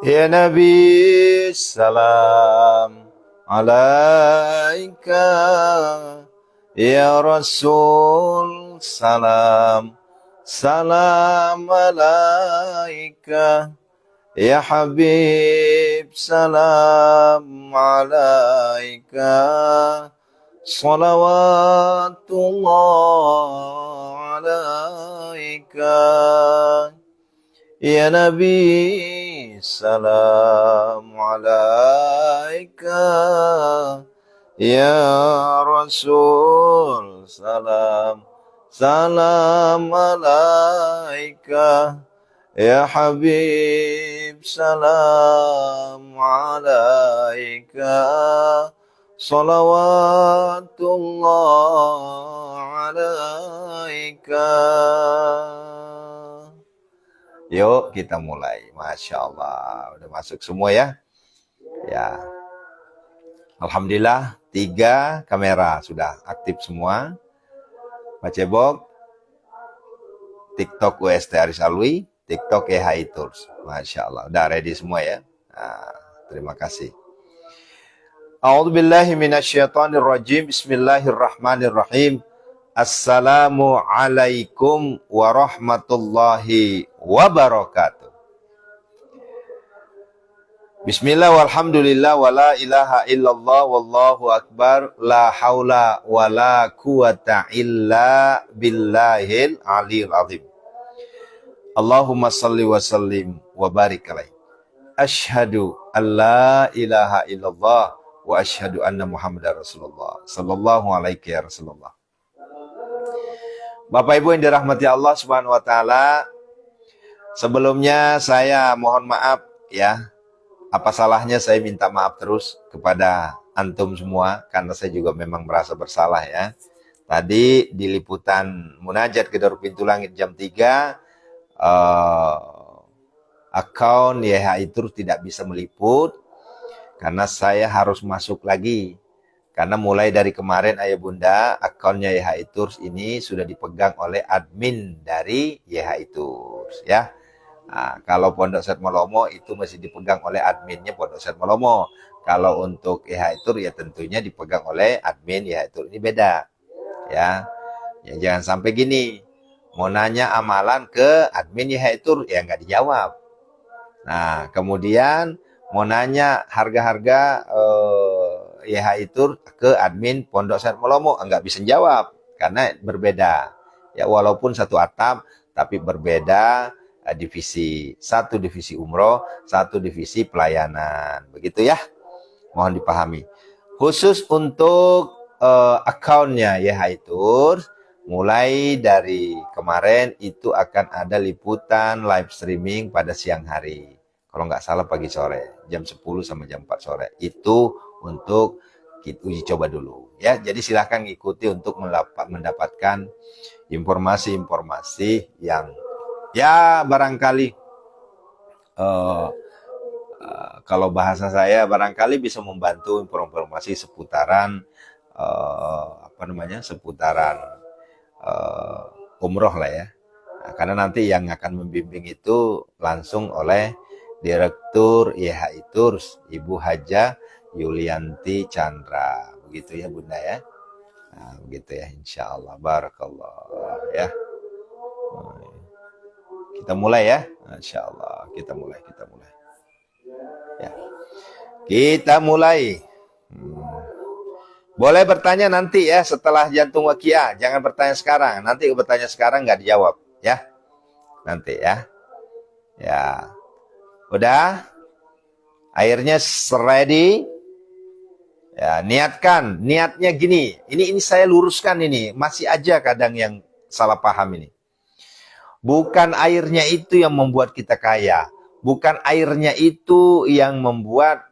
Ya Nabi, salam alaika. Ya Rasul, salam, salam alaika. Ya Habib, salam alaika. Salawatullah alaika. Ya Nabi, salam alaika. Ya Rasul, salam, salam alaika. Ya Habib, salam alaika. Salawatullah alaika. Yuk kita mulai. Masya Allah. Udah masuk semua ya? Ya. Alhamdulillah 3 kamera sudah aktif semua. Pak Cebok, TikTok UST Aris Alwi, TikTok EHI Tours. Masya Allah. Udah ready semua ya? Nah, terima kasih. A'udzubillahi minasyaitonirrajim. Bismillahirrahmanirrahim. Assalamualaikum warahmatullahi wabarakatuh. Bismillah walhamdulillah wala ilaha illallah wallahu akbar la haula wala quwata illa billahil aliyil azim. Allahumma salli wa sallim wa barik alaih. Asyhadu an la ilaha illallah wa asyhadu anna Muhammadar Rasulullah sallallahu alaihi ya Rasulullah. Bapak Ibu yang dirahmati Allah Subhanahu wa taala, sebelumnya saya mohon maaf ya. Apa salahnya saya minta maaf terus kepada antum semua, karena saya juga memang merasa bersalah ya. Tadi di liputan Munajat Gedor Pintu Langit jam 3, akun YHI Tours tidak bisa meliput, karena saya harus masuk lagi. Karena mulai dari kemarin ayah bunda, akunnya YHI Tours ini sudah dipegang oleh admin dari YHI Tours ya. Nah, kalau Pondok Set Malomo itu masih dipegang oleh adminnya Pondok Set Malomo. Kalau untuk YHI Tours ya tentunya dipegang oleh admin YHI Tours. Ini beda ya. Ya jangan sampai gini, mau nanya amalan ke admin YHI Tours ya nggak dijawab. Nah kemudian mau nanya harga-harga YHI Tours ke admin Pondok Set Malomo nggak bisa jawab karena berbeda. Ya walaupun satu atap tapi berbeda divisi. Satu divisi umroh, satu divisi pelayanan. Begitu ya. Mohon dipahami. Khusus untuk akunnya YHI Tours, mulai dari kemarin itu akan ada liputan live streaming pada siang hari. Kalau nggak salah pagi sore, jam 10 sama jam 4 sore. Itu untuk kita uji coba dulu. Ya, jadi silahkan ikuti untuk mendapatkan informasi-informasi yang ya barangkali kalau bahasa saya barangkali bisa membantu informasi seputaran seputaran umroh lah ya. Nah, karena nanti yang akan membimbing itu langsung oleh Direktur YHI Tours Ibu Haja Yulianti Chandra, begitu ya Bunda ya. Nah, begitu ya, insya Allah. Barakallah ya. Kita mulai ya, Masya Allah. Kita mulai. Ya. Kita mulai. Boleh bertanya nanti ya setelah jantung wakia. Jangan bertanya sekarang. Nanti bertanya sekarang nggak dijawab ya. Nanti ya. Ya. Udah? Airnya ready? Ya, niatkan. Niatnya gini. Ini saya luruskan ini. Masih aja kadang yang salah paham ini. Bukan airnya itu yang membuat kita kaya. Bukan airnya itu yang membuat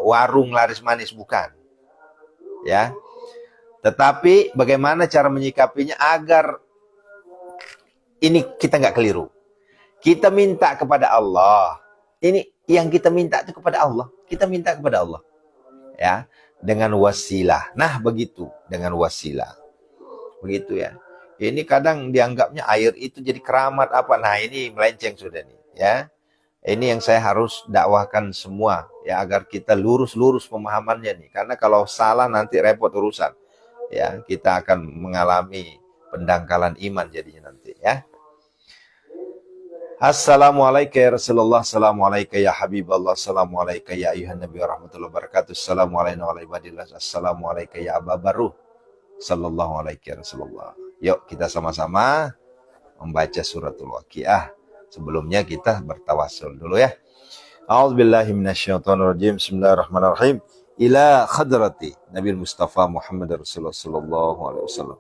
warung laris manis. Bukan. Ya. Tetapi bagaimana cara menyikapinya agar ini kita nggak keliru. Kita minta kepada Allah. Ini yang kita minta itu kepada Allah. Kita minta kepada Allah. Ya, dengan wasilah. Nah, begitu, dengan wasilah. Begitu ya. Ini kadang dianggapnya air itu jadi keramat apa. Nah, ini melenceng sudah nih, ya. Ini yang saya harus dakwahkan semua ya, agar kita lurus-lurus pemahamannya nih. Karena kalau salah nanti repot urusan. Ya, kita akan mengalami pendangkalan iman jadinya nanti ya. Assalamualaikum ya Rasulullah, assalamualaikum ya Habiballah, assalamualaikum ya ayuhan Nabi wa rahmatullahi wabarakatuh, assalamualaikum warahmatullahi wabarakatuh, assalamualaikum ya Aba Baruh, sallallahu alaihi ya Rasulullah. Yuk kita sama-sama membaca suratul Waqiah. Sebelumnya kita bertawasul dulu ya. A'udzubillahi minasyaitonirrajim. Bismillahirrahmanirrahim. Ila khadrati Nabi Mustafa Muhammad Rasulullah sallallahu alaihi wasallam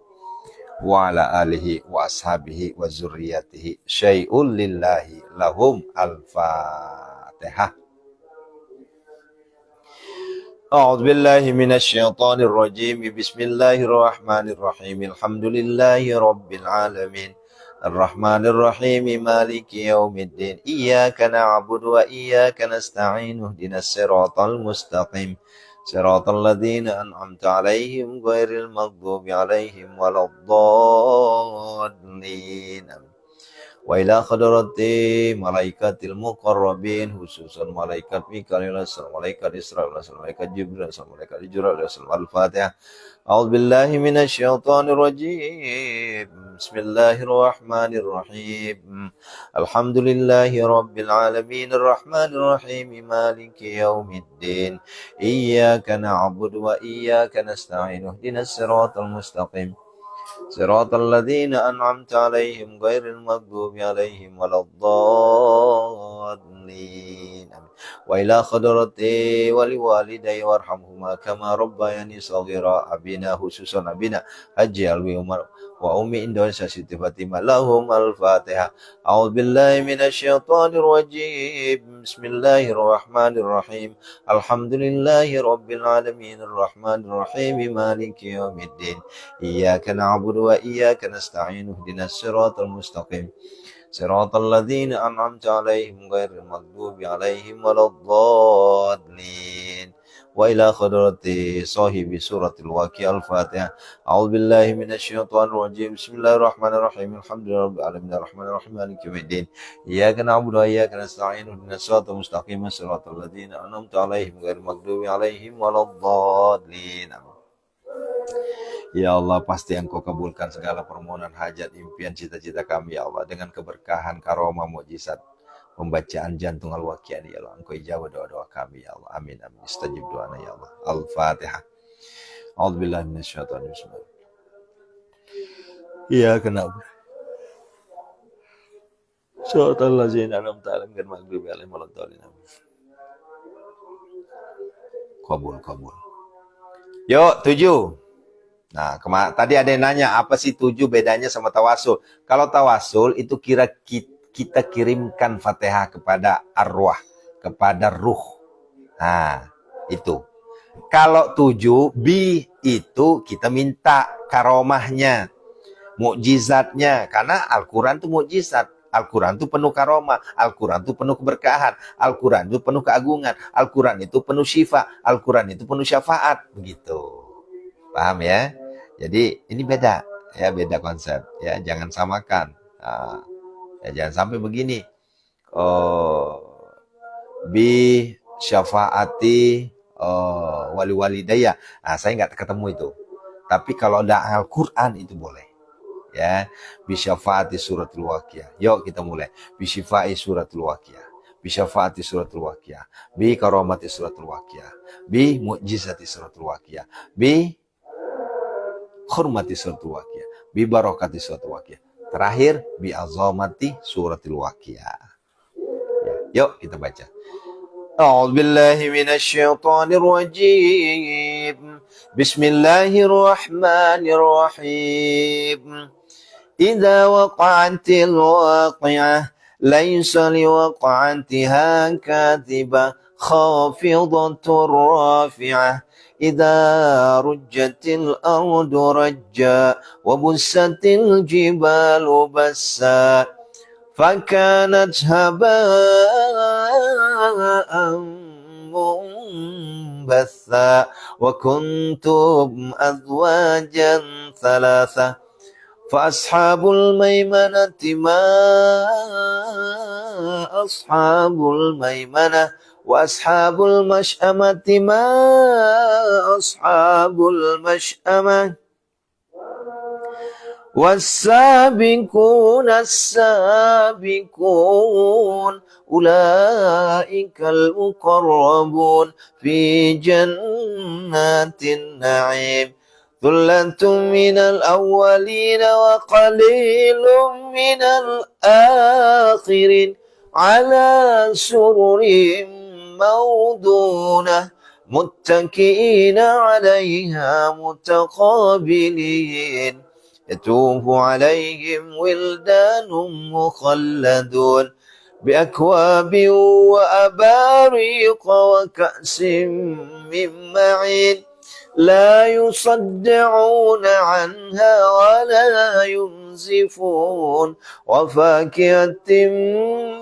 wa ala alihi wa ashabihi wa zurriyatihi syai'un lillahi lahum al-Fatihah. A'udzu billahi minasy syaithanir rajim. Bismillahirrahmanirrahim. Alhamdulillahi rabbil alamin. Ar-Rahmanir Rahim. Maliki yaumiddin. Iyyaka na'budu wa iyyaka nasta'in. Ihdinas siratal mustaqim. Siratal ladzina an'amta 'alaihim ghairil maghdubi 'alaihim waladdallin. Wa ila khadrati malaikatil muqarrabin, khususan malaikat Mikail, malaikat Israil, malaikat Jibril, malaikat Jibril, al-Fatihah. A'udzu billahi minasy syaithanir rajim. Bismillahirrahmanirrahim. Alhamdulillahi rabbil alamin, arrahmanir rahim, maliki yaumiddin. Iyyaka na'budu wa iyyaka nasta'in. Ihdinas siratal mustaqim. Siratal ladzina an'amta 'alaihim ghairil maghdubi 'alaihim waladdallin. Wa ila khadrati wali walidayya warhamhuma kama rabbayani shaghira. Abina, khususan abina Haji Alwi Umar wa ummi Indonesia Siti Fatimah, lahum al-Fatihah. A'udzu billahi minasy syaithanir rajim. Bismillahirrahmanirrahim. Alhamdulillahi rabbil alamin, arrahmanir rahim, maliki yaumiddin. Iyyaka na'budu wa iyyaka nasta'in. Ihdinas siratal mustaqim. Siratal ladzina an'amta 'alaihim ghairil maghdubi 'alaihim waladdallin. Wa ila khadrati sahibi suratil Waqiah al-Fatihah. A'udzu billahi minasy syaithanir rajim. Bismillahirrahmanirrahim. Alhamdulillahi rabbil alamin, arrahmanir rahim, maliki yaumiddin. Iyyaka na'budu wa iyyaka nasta'in. Ihdinas siratal mustaqim. Siratal ladzina an'amta 'alaihim ghairil maghdubi 'alaihim waladdallin. Ya Allah, pasti Engkau kabulkan segala permohonan hajat, impian, cita-cita kami ya Allah, dengan keberkahan, karomah, mukjizat pembacaan jantung al-Waqiah ya Allah. Engkau ijabah doa-doa kami ya Allah. Amin amin. Istajib doana ya Allah. Al-Fatihah. A'udzubillahi minasyaitonir rajim. Iya kenapa? Suratul ladzina an'amta 'alaihim ghairil maghdubi 'alaihim waladdallin. Kabul. Yuk, 7. Nah, tadi ada yang nanya, apa sih 7 bedanya sama tawasul? Kalau tawasul itu kita kirimkan Fatihah kepada arwah, kepada ruh. Nah, itu. Kalau 7, itu kita minta karomahnya, mukjizatnya. Karena Al-Quran itu mukjizat. Al-Quran itu penuh karomah. Al-Quran itu penuh keberkahan. Al-Quran itu penuh keagungan. Al-Quran itu penuh syifa. Al-Quran itu penuh syafaat. Begitu. Paham ya? Jadi ini beda. Ya, beda konsep. Ya, jangan samakan. Nah, ya, jangan sampai begini. Bi syafaati wali walidayya. Nah, saya nggak ketemu itu. Tapi kalau ada Al-Quran itu boleh. Ya, bi syafaati suratul Waqiah. Yuk kita mulai. Bi syifai suratul Waqiah. Bi syafaati suratul Waqiah. Bi karomati suratul Waqiah. Bi mu'jizati suratul Waqiah. Bi hormati suratul Waqiah. Bi barakati suratul Waqiah. Terakhir, bi azamati suratul Waqiah. Ya, yuk kita baca. A'udzu billahi minasy syaithanir rajim. Bismillahirrahmanirrahim. Idza waqa'atil waqi'ah laysa liwaqa'atiha kadhibah خافضة رافعة إذا رجت الأرض رجا وبست الجبال بسا فكانت هباء منبثا وكنتم أزواجا ثلاثة فأصحاب الميمنة ما أصحاب الميمنة وأصحاب المشأمة ما أصحاب المشأمة والسابقون السابقون أولئك المقربون في جنات النعيم ثلة من الأولين وقليل من الآخرين على سرر موضونة متكئين عليها متقابلين يطوف عليهم ولدان مخلدون بأكواب وأباريق وكأس من معين لا يصدعون عنها ولا ينزفون وفاكهة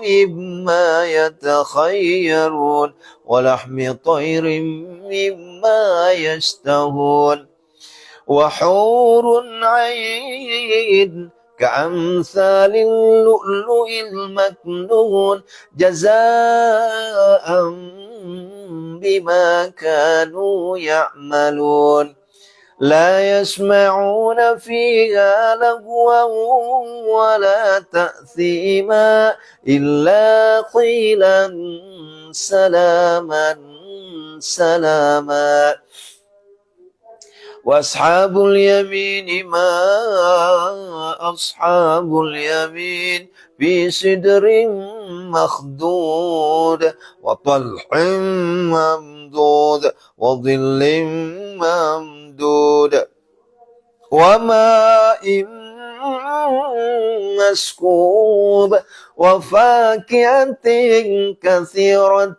مما يتخيرون ولحم طير مما يشتهون وحور عين كأمثال اللؤلؤ المكنون جزاء بما كانوا يعملون لا يسمعون فيها لغوا ولا تأثيما إلا قيلا سلاما سلاما وأصحاب اليمين ما أصحاب اليمين في سدر مخضود وطلح ممدود وظل ممدود وماء مسكوب وفاكهة كثيرة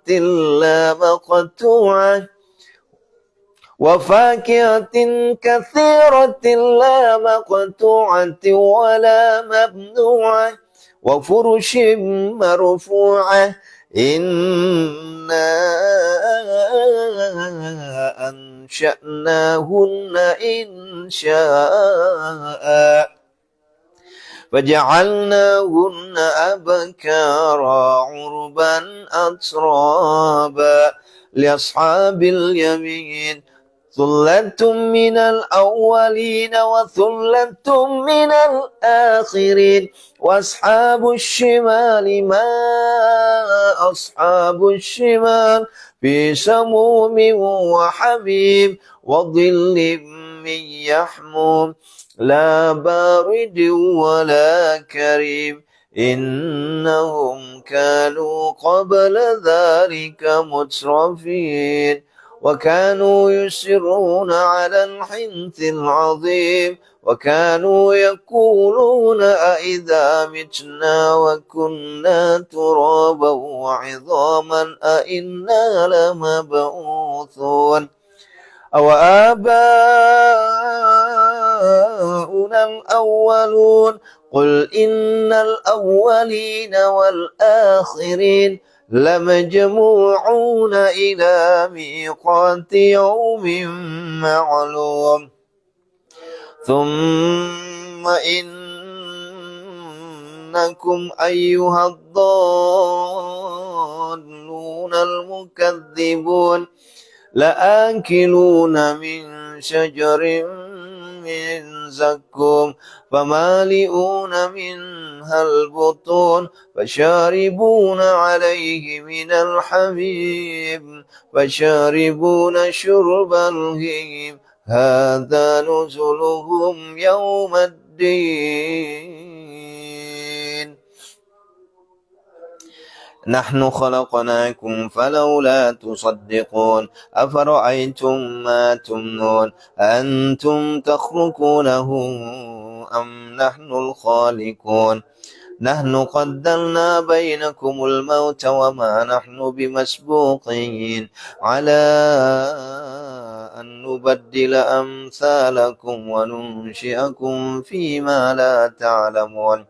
لا مقطوعة وفاكهة كثيرة لا مقطوعة ولا ممنوعة وفرش مرفوعة إنا أنشأناهن إنشاء فجعلناهن أبكارا عربا أترابا لأصحاب اليمين ثلة من الأولين وثلة من الآخرين وأصحاب الشمال ما أصحاب الشمال في سموم وحميم وظل من يحموم لا بارد ولا كريم إنهم كانوا قبل ذلك مترفين وكانوا يسرون على الحنث العظيم وكانوا يقولون أئذا متنا وكنا ترابا وعظاما أئنا لمبعوثون أو آباؤنا الأولون قل إن الأولين والآخرين لمجموعون إلى ميقات يوم معلوم ثم إنكم أيها الضالون المكذبون لآكلون من شجر من زقوم فمالئون منها البطون فشاربون عليه من الحميم فشاربون شرب الهيم هذا نزلهم يوم الدين نحن خلقناكم فلولا تصدقون أفرأيتم ما تمنون أنتم تخلقونه أم نحن الخالقون نحن قدرنا بينكم الموت وما نحن بمسبوقين على أن نبدل أمثالكم وننشئكم فيما لا تعلمون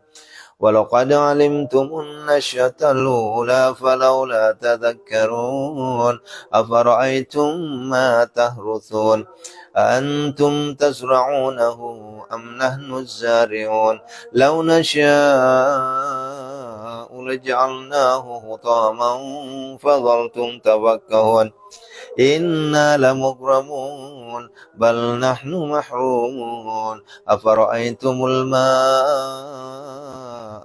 ولقد علمتم النشأة الأولى فلولا تذكرون أفرأيتم ما تهرثون أأنتم تزرعونه أم نحن الزارعون لو نشاء لجعلناه حطاما فظلتم تفكهون إنا لمغرمون بل نحن محرومون أفرأيتم الماء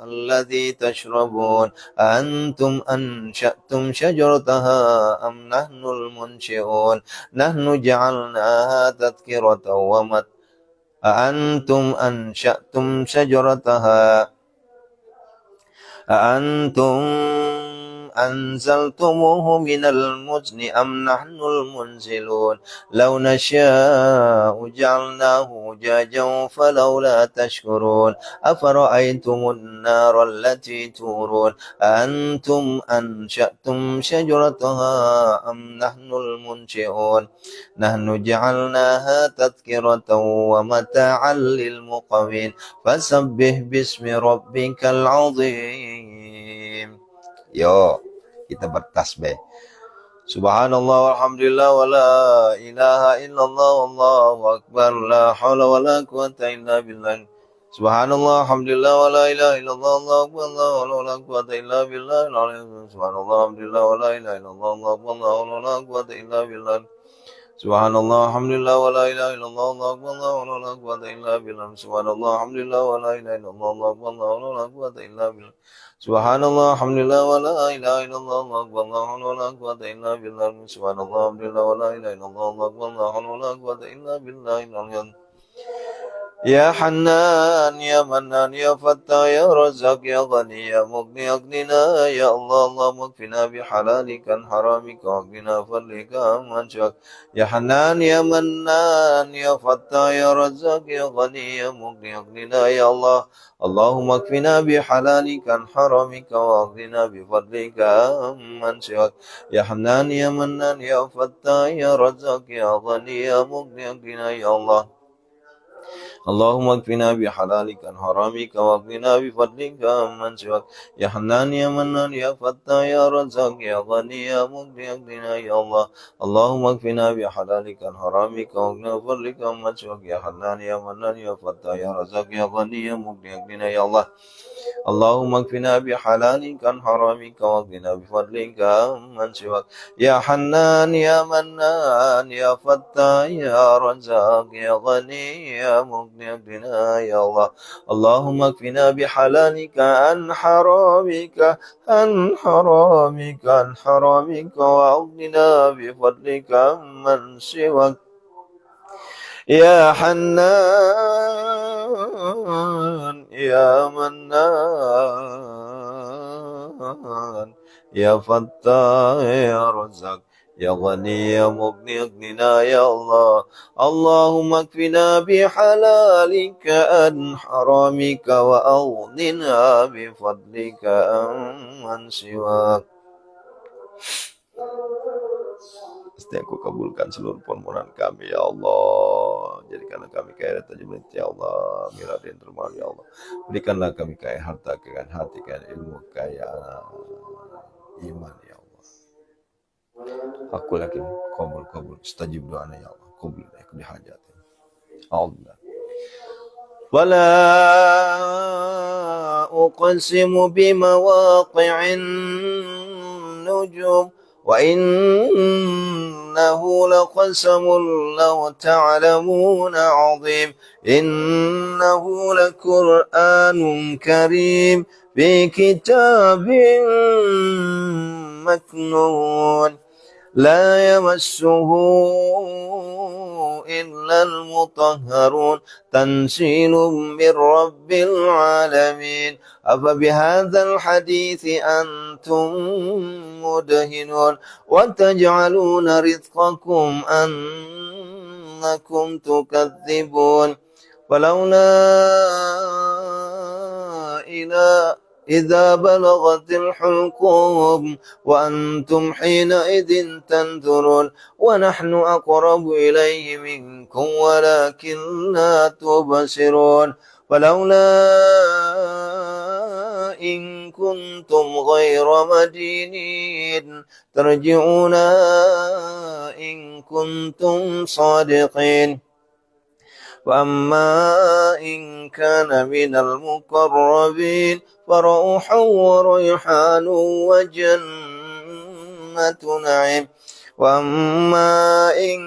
الذي تشربون أأنتم أنشأتم شجرتها أم نحن المنشئون نحن جعلناها تذكرة أأنتم أنشأتم شجرتها أأنتم أنزلتموه من المزن أم نحن المنزلون لو نشاء جعلناه جاجا فلولا تشكرون أفرأيتم النار التي تورون أأنتم أنشأتم شجرتها أم نحن المنشئون نحن جعلناها تذكرة ومتاعا للمقوين فسبح باسم ربك العظيم. Yo, kita bertasbih. Subhanallah walhamdulillah wa la ilaha illallah wallahu akbar la hawla wa la quwata illa billah. Subhanallah alhamdulillah wa la ilaha illallah wallahu akbar la hawla wa la quwata illa billah. Subhanallah alhamdulillah wa la ilaha illallah wallahu akbar la hawla wa la quwata illa billah. Subhanallah alhamdulillah wa la ilaha illallah wallahu akbar la hawla wa la quwata illa billah. Subhanallah alhamdulillah wa la ilaha illallah wallahu akbar la hawla wa la quwata illa billah. Subhanallah alhamdulillah wa la ilaha illallah wallahu akbar la hawla wa la quwata illa billah. Subhanallah alhamdulillah wa la ilaha illallah wallahu akbar la hawla wa la quwata illa billah. يا حنان يا منان يا فتاح يا رزاق يا غني يا مغني أغننا يا الله اللهم اكفنا بحلالك عن حرامك واغننا بفضلك عمن سواك يا حنان يا منان يا فتاح يا رزاق يا غني يا مغني أغننا يا الله اللهم اكفنا بحلالك عن حرامك واغننا بفضلك عمن سواك يا حنان يا منان يا فتاح يا رزاق يا غني يا مغني أغننا يا الله اللهم اكفنا بحلالك عن حرامك واغننا بفضلك عمن سواك يا حنان يا منان يا فتاح يا رزاق يا غني يا مغني اغننا يا الله اللهم اكفنا بحلالك عن حرامك واغننا بفضلك عمن سواك يا حنان يا منان يا فتاح يا رزاق يا غني يا مغني اغننا يا الله اللهم اكفنا بحلالك عن حرامك واغننا بفضلك عمن سواك يا حنان يا منان يا فتاح يا رزاق يا غني يا مغني اغننا يا الله اللهم اكفنا بحلالك عن حرامك عن حرامك عن حرامك واغننا بفضلك عمن سواك يا حنان يا منان يا فتاح يا رزاق يا غني يا مغني اغننا يا الله اللهم اكفنا بحلالك عن حرامك وأغننا بفضلك عمن سواك. Pasti aku kabulkan seluruh permohonan kami ya Allah. Jadikanlah kami kaya tajam ya Allah. Mila dan termal ya Allah. Berikanlah kami kaya harta, kekayaan hati, kekayaan ilmu, kekayaan iman ya Allah. Aku yakin kabul istajib doa ya Allah. Kabul aku dihajat. Allah. Wala uqsimu bimawaqi'in nujum وإنه لقسم لو تعلمون عظيم إنه لقرآن كريم في كتاب مكنون لا يمسه إلا المطهرون تنزيل من رب العالمين أفبهذا الحديث أنتم مدهنون وتجعلون رزقكم أنكم تكذبون فلولا إلى إذا بلغت الحلقوم وأنتم حينئذ تنظرون ونحن أقرب إليه منكم ولكن لا تبصرون ولولا إن كنتم غير مدينين ترجعونا إن كنتم صادقين وأما إن كان من المقربين فروح وريحان وجنة نعيم وأما إن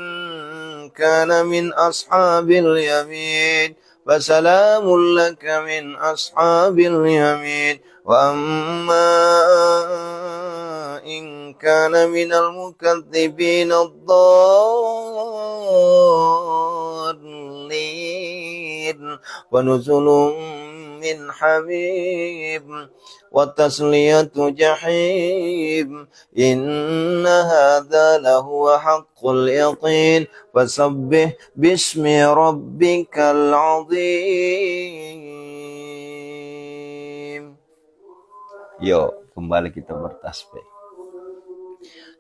كان من أصحاب اليمين فسلام لك من أصحاب اليمين وأما إن كان من المكذبين الضالين ونزل من حميم وتصلية جحيم إن هذا لهو حق اليقين فسبح باسم ربك العظيم. Yuk, kembali kita bertasbih.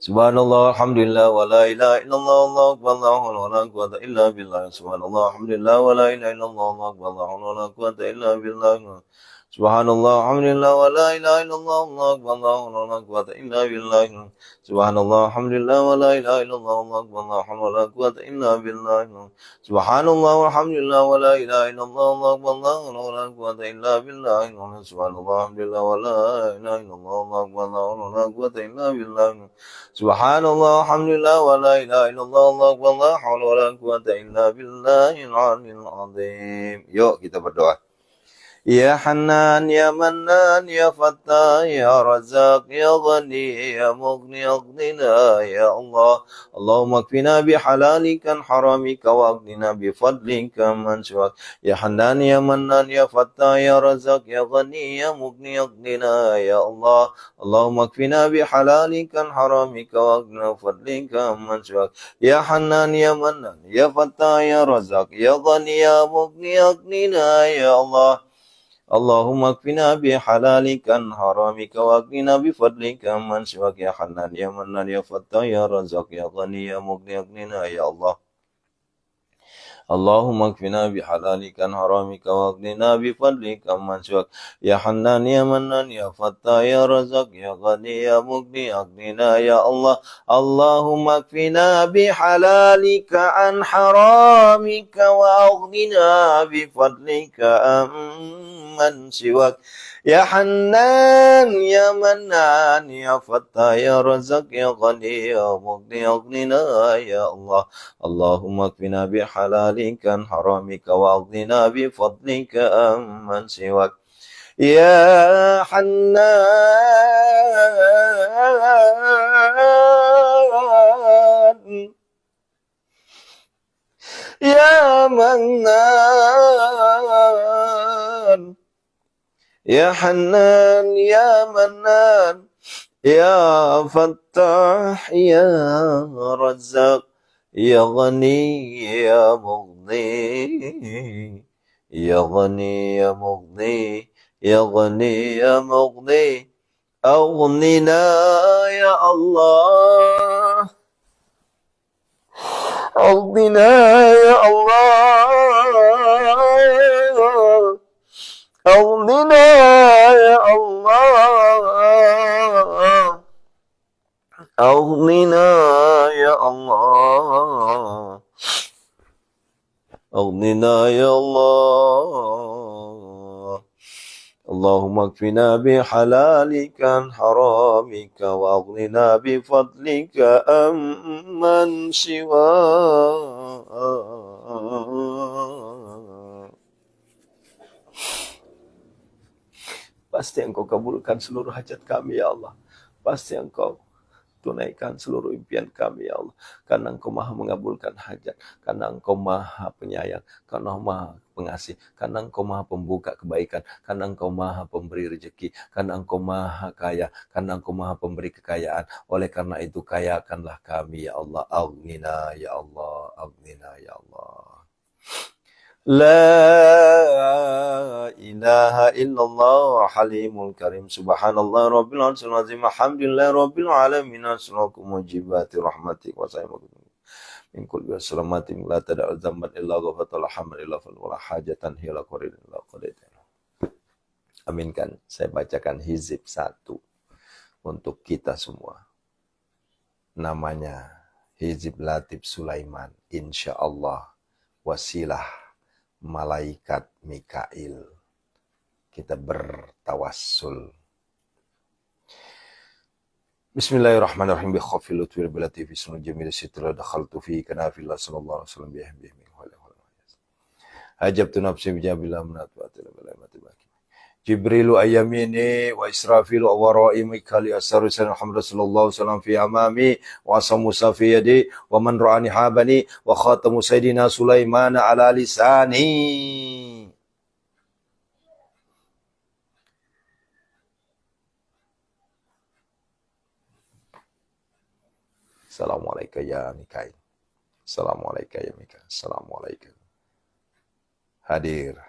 Subhanallah, alhamdulillah, wa la ilaha illallah, Allahu akbar, la hawla wa la quwwata illa billah. Subhanallah, alhamdulillah, wa la ilaha illallah, Allahu akbar, la hawla wa la quwwata illa billah. Subhanallah, alhamdulillah, wa la ilaha illallah, Allahu akbar, la hawla wa la quwwata illa billah. Subhanallah, alhamdulillah, wa la ilaha illallah, Allahu akbar, la hawla wa la quwwata illa billah. Subhanallah, alhamdulillah, wa la ilaha illallah, Allahu akbar, la hawla wa la quwwata illa billah. Subhanallah, alhamdulillah, wa la ilaha illallah, Allahu akbar, la hawla wa la quwwata illa billah. Subhanallah, alhamdulillah, wa la ilaha illallah, Allahu akbar, la hawla wa la quwwata illa billahil aliyyil azim. Yuk kita berdoa. Ya Hanan, Ya Mannan, Ya Fattah, Ya Razak, Ya Ghani, Ya Mughni, Aghnina, Ya Allah. Allahumma kfina bihalalika an haramika wa aghnina bifadlika man siwak. Ya Hanan, Ya Mannan, Ya Fattah, Ya Razak, Ya Ghani, Ya Mughni, Aghnina, Ya Allah. Allahumma kfina bihalalika an haramika wa aghnina bifadlika man siwak. Ya Hanan, Ya Mannan, Ya Fattah, Ya Razak, Ya Ghani, Ya Mughni, Aghnina, Ya Allah. Allahumma kfina bihalalika an haramika wa qina bifadlika man siwak. Ya Hanan, Ya Mannan, Ya Fattah, Ya Razak, Ya Ghani, Ya Mughni, Aghnina, Ya Allah. Allahumma kfina bihalalika an haramika wa qina bifadlika man siwak. Ya Hanan, Ya Mannan, Ya Fattah, Ya Razak, Ya Ghani, Ya Mughni, Aghnina, Ya Allah. Allahumma kfina bihalalika an haramika wa aghnina bifadlika man siwak. Ya Hanan, Ya Mannan, Ya Fattah, Ya Razak, Ya Ghani, Ya Mughni, Aghnina, Ya Allah. Allahumma kfina bihalalika an haramika wa aghnina bifadlika amman siwak. Ya Hannan, Ya Mannan, Ya Hannan, Ya Mannan, Ya Fattah, Ya Razak, Ya Ghani, Ya Mughni, Ya Ghani, Ya Mughni, Ya Ghani, Ya Mughni, Aghnina, Ya Allah. Aghnina, Ya Allah. Aghnina, Ya Allah. Aghnina, Ya Allah. Aghnina, Ya Allah. Allahumma kfina bihalalika an haramika wa aghnina bifadlika amman siwa. Pasti Engkau kabulkan seluruh hajat kami, ya Allah. Pasti Engkau tunaikan seluruh impian kami, ya Allah. Karena Engkau maha mengabulkan hajat. Karena Engkau maha penyayang. Karena maha pengasih. Karena Engkau maha pembuka kebaikan. Karena Engkau maha pemberi rezeki. Karena Engkau maha kaya. Karena Engkau maha pemberi kekayaan. Oleh karena itu kayakanlah kami, ya Allah. Aghnina, ya Allah. Aghnina, ya Allah. La ilaha illallah halimul karim subhanallah rabbil arsyil azim alhamdulillah rabbil alamin asalaku mujibati rahmatik wa sayyidu min kulli salamatin la tada'u dzamban illa ghafarta alhamdulillah wala hajatan hila qarin illa qadaita. Aminkan. Saya bacakan hizib 1 untuk kita semua. Namanya Hizib Latif Sulaiman. Insyaallah wasilah malaikat Mikail. Kita bertawassul. Bismillahirrahmanirrahim. Bi khafil lutfi bil latifi sunu jamil sitra dakhaltu fi kanafillah sallallahu alaihi wasallam bihi min hajabtu nafsi bi jabillah minat wa atila bil amati baki. Jibrilu ayyamini wa Israfilu awara'i Mikali asaru sayyidina Muhammad sallallahu alaihi wasallam fi amami wa asam Musa fi yadi wa man ra'ani habani wa khatamu sayyidina Sulaiman ala lisani. Assalamualaikum ya Mikail. Assalamualaikum ya Mikail. Assalamualaikum. Hadir.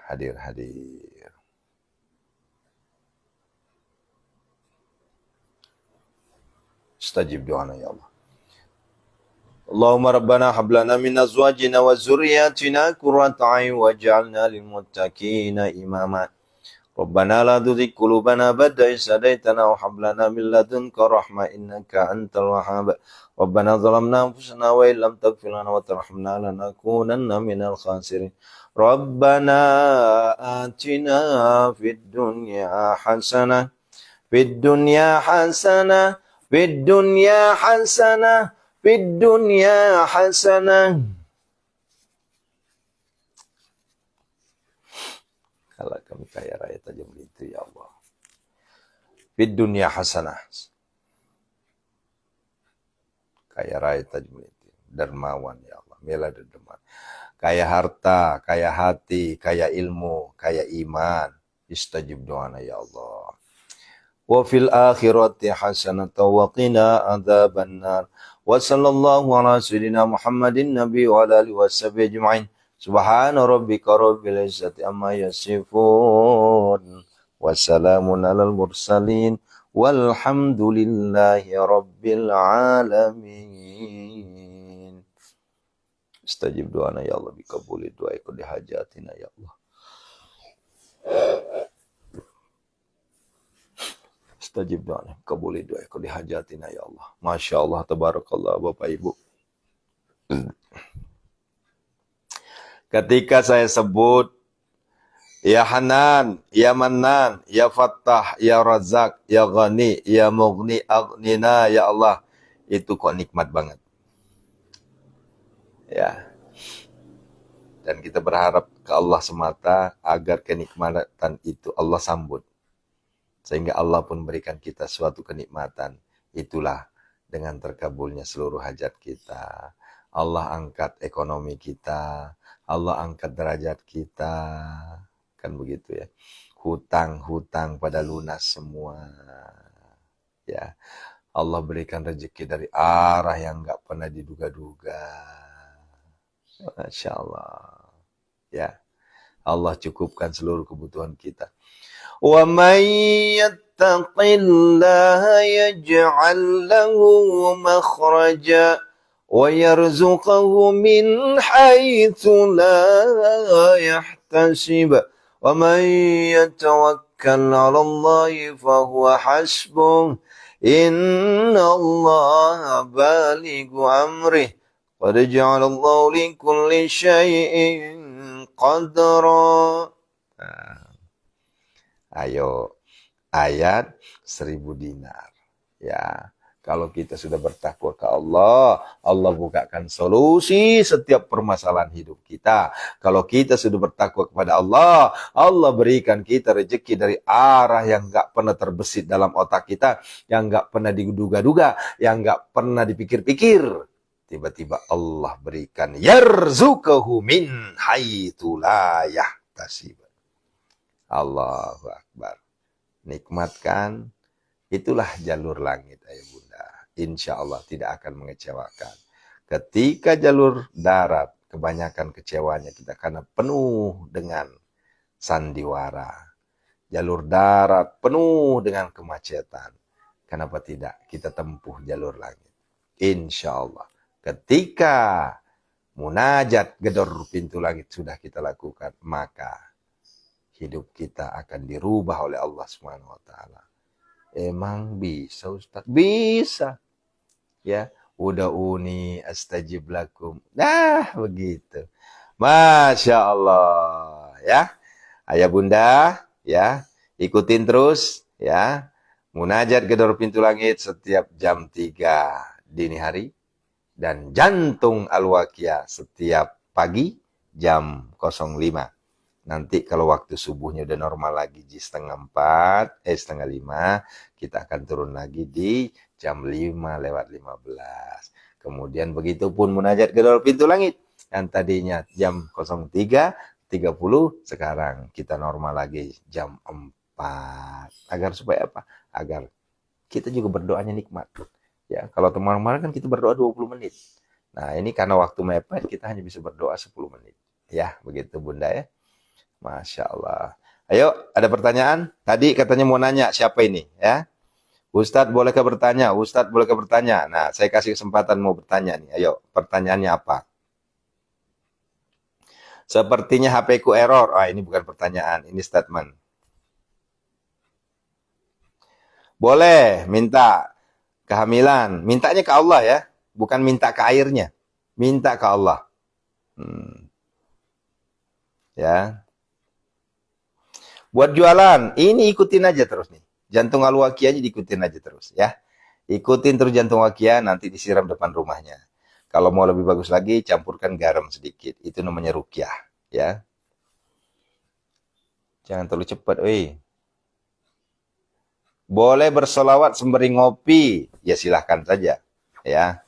Istajib doana ya Allah. Allahumma rabbana hablana min azwajina wa zurriyatina qurrata a'yun waj'alna lil muttaqina imama. Rabbana la tuzigh qulubana ba'da idh hadaytana wa hab lana min ladunka rahmah innaka antal wahhab. Rabbana zalamna anfusana wa illam taghfir lana wa tarhamna lanakunanna minal khasirin. Rabbana atina fid dunya hasanah fid dunya hasanah fid dunya hasanah fid dunya hasanah. Kalau kami kaya raya tajam itu ya Allah. Fid dunya hasanah. Kaya raya tajam itu. Dermawan ya Allah. Mela dermawan. Kaya harta, kaya hati, kaya ilmu, kaya iman. Istajib doana ya Allah. Wa fil akhirati hasanatan wa qina adzabannar. Wa sallallahu ala sayyidina Muhammadin nabi wa ala alihi washabihi ajma'in. Subhana rabbika rabbil izzati amma yasifun. Wassalamun alal mursalin. Walhamdulillahi rabbil alamin. Istajib doana ya Allah. Bikabuli doa ikut dihajatina ya Allah. Istajib doa, kabuli doa, kau dihajatina ya Allah. Masya Allah, tabarakallah, Bapak Ibu. Ketika saya sebut, Ya Hanan, Ya Manan, Ya Fattah, Ya Razak, Ya Ghani, Ya Mughni, Aghnina, Ya Allah. Itu kok nikmat banget. Ya. Dan kita berharap ke Allah semata agar kenikmatan itu Allah sambut. Sehingga Allah pun berikan kita suatu kenikmatan. Itulah dengan terkabulnya seluruh hajat kita. Allah angkat ekonomi kita. Allah angkat derajat kita. Kan begitu ya. Hutang-hutang pada lunas semua. Ya. Allah berikan rezeki dari arah yang gak pernah diduga-duga. Masya Allah. Ya. Allah cukupkan seluruh kebutuhan kita. وَمَنْ يَتَّقِ اللَّهَ يَجْعَلْ لَهُ مَخْرَجًا وَيَرْزُقْهُ مِنْ حَيْثُ لَا يَحْتَسِبُ وَمَنْ يَتَوَكَّلْ عَلَى اللَّهِ فَهُوَ حَسْبُهُ إِنَّ اللَّهَ بَالِغُ أَمْرِهِ قَدْ جَعَلَ اللَّهُ لِكُلِّ شَيْءٍ قَدْرًا. Ayo, ayat 1000 dinar. Ya, kalau kita sudah bertakwa ke Allah, Allah bukakan solusi setiap permasalahan hidup kita. Kalau kita sudah bertakwa kepada Allah, Allah berikan kita rezeki dari arah yang gak pernah terbesit dalam otak kita, yang gak pernah diduga-duga, yang gak pernah dipikir-pikir. Tiba-tiba Allah berikan yarzuqahu min haitsu la yahtasib. Allahu Akbar. Nikmatkan. Itulah jalur langit, ayah bunda. Insya Allah tidak akan mengecewakan. Ketika jalur darat, kebanyakan kecewanya kita karena penuh dengan sandiwara. Jalur darat penuh dengan kemacetan. Kenapa tidak kita tempuh jalur langit? Insya Allah. Ketika munajat gedor pintu langit sudah kita lakukan, maka hidup kita akan dirubah oleh Allah Subhanahu wa taala. Emang bisa Ustaz? Bisa. Ya, uda'uni astajib lakum. Nah, begitu. Masya Allah, ya. Ayah bunda, ya, ikutin terus, ya. Munajat gedor pintu langit setiap jam 3 dini hari. Dan jantung al-Waqiah setiap pagi jam 05. Nanti kalau waktu subuhnya udah normal lagi di setengah 5, kita akan turun lagi di jam 5:15. Kemudian begitu pun munajat gedor pintu langit. Yang tadinya jam 03:30, sekarang kita normal lagi jam 4. Agar supaya apa? Agar kita juga berdoanya nikmat. Ya, kalau teman-teman kan kita berdoa 20 menit. Nah, ini karena waktu mepet, kita hanya bisa berdoa 10 menit. Ya, begitu Bunda ya. Masya Allah. Ayo, ada pertanyaan? Tadi katanya mau nanya siapa ini ya. Ustadz bolehkah bertanya? Ustadz bolehkah bertanya? Nah, saya kasih kesempatan mau bertanya nih. Ayo, pertanyaannya apa? Sepertinya HP ku error. Ah, ini bukan pertanyaan, ini statement. Boleh minta kehamilan, mintanya ke Allah ya, bukan minta ke airnya, minta ke Allah. Ya. Buat jualan, ini ikutin aja terus nih. Jantung al-Waqiah aja diikutin aja terus ya. Ikutin terus jantung Waqiah, nanti disiram depan rumahnya. Kalau mau lebih bagus lagi, campurkan garam sedikit. Itu namanya ruqyah ya. Jangan terlalu cepat, weh. Boleh bersolawat sembari ngopi, ya silahkan saja, ya.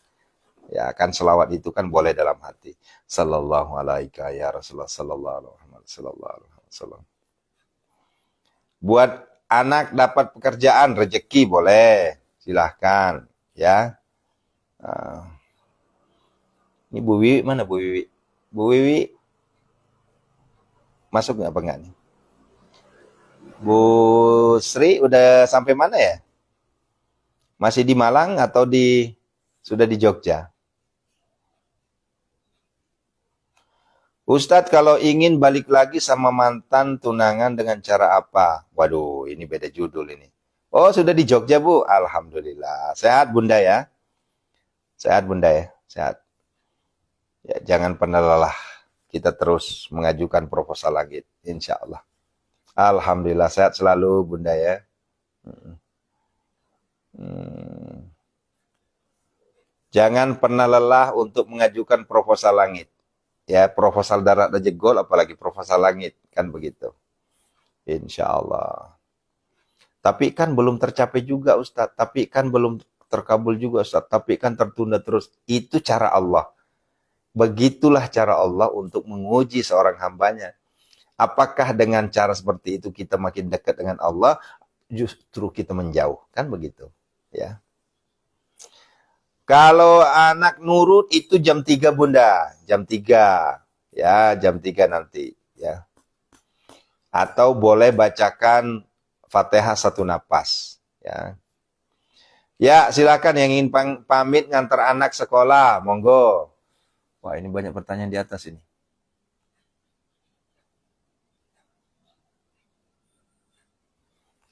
Ya kan selawat itu kan boleh dalam hati. Sallallahu alaihi ya Rasulullah sallallahu alaihi wasallam. Buat anak dapat pekerjaan, rezeki boleh, silahkan, ya. Ini Bu Wiwi mana Bu Wiwi? Bu Wiwi masuk nggak apa enggak nih? Bu Sri udah sampai mana ya? Masih di Malang atau sudah di Jogja? Ustadz kalau ingin balik lagi sama mantan tunangan dengan cara apa? Waduh, ini beda judul ini. Oh, sudah di Jogja, Bu? Alhamdulillah. Sehat, Bunda ya? Sehat, Bunda ya? Sehat. Ya, jangan pernah lelah. Kita terus mengajukan proposal lagi, insya Allah. Alhamdulillah, sehat selalu, Bunda ya. Jangan pernah lelah untuk mengajukan proposal langit. Ya, proposal darat aja gol, apalagi proposal langit. Kan begitu. Insya Allah. Tapi kan belum tercapai juga, Ustadz. Tapi kan belum terkabul juga, Ustadz. Tapi kan tertunda terus. Itu cara Allah. Begitulah cara Allah untuk menguji seorang hambanya. Apakah dengan cara seperti itu kita makin dekat dengan Allah, justru kita menjauh. Kan begitu. Ya. Kalau anak nurut itu jam 3 Bunda. Jam 3. Ya, jam 3 nanti. Ya. Atau boleh bacakan Fatihah 1 napas. Ya. Ya, silakan yang ingin pamit ngantar anak sekolah. Monggo. Wah, ini banyak pertanyaan di atas ini.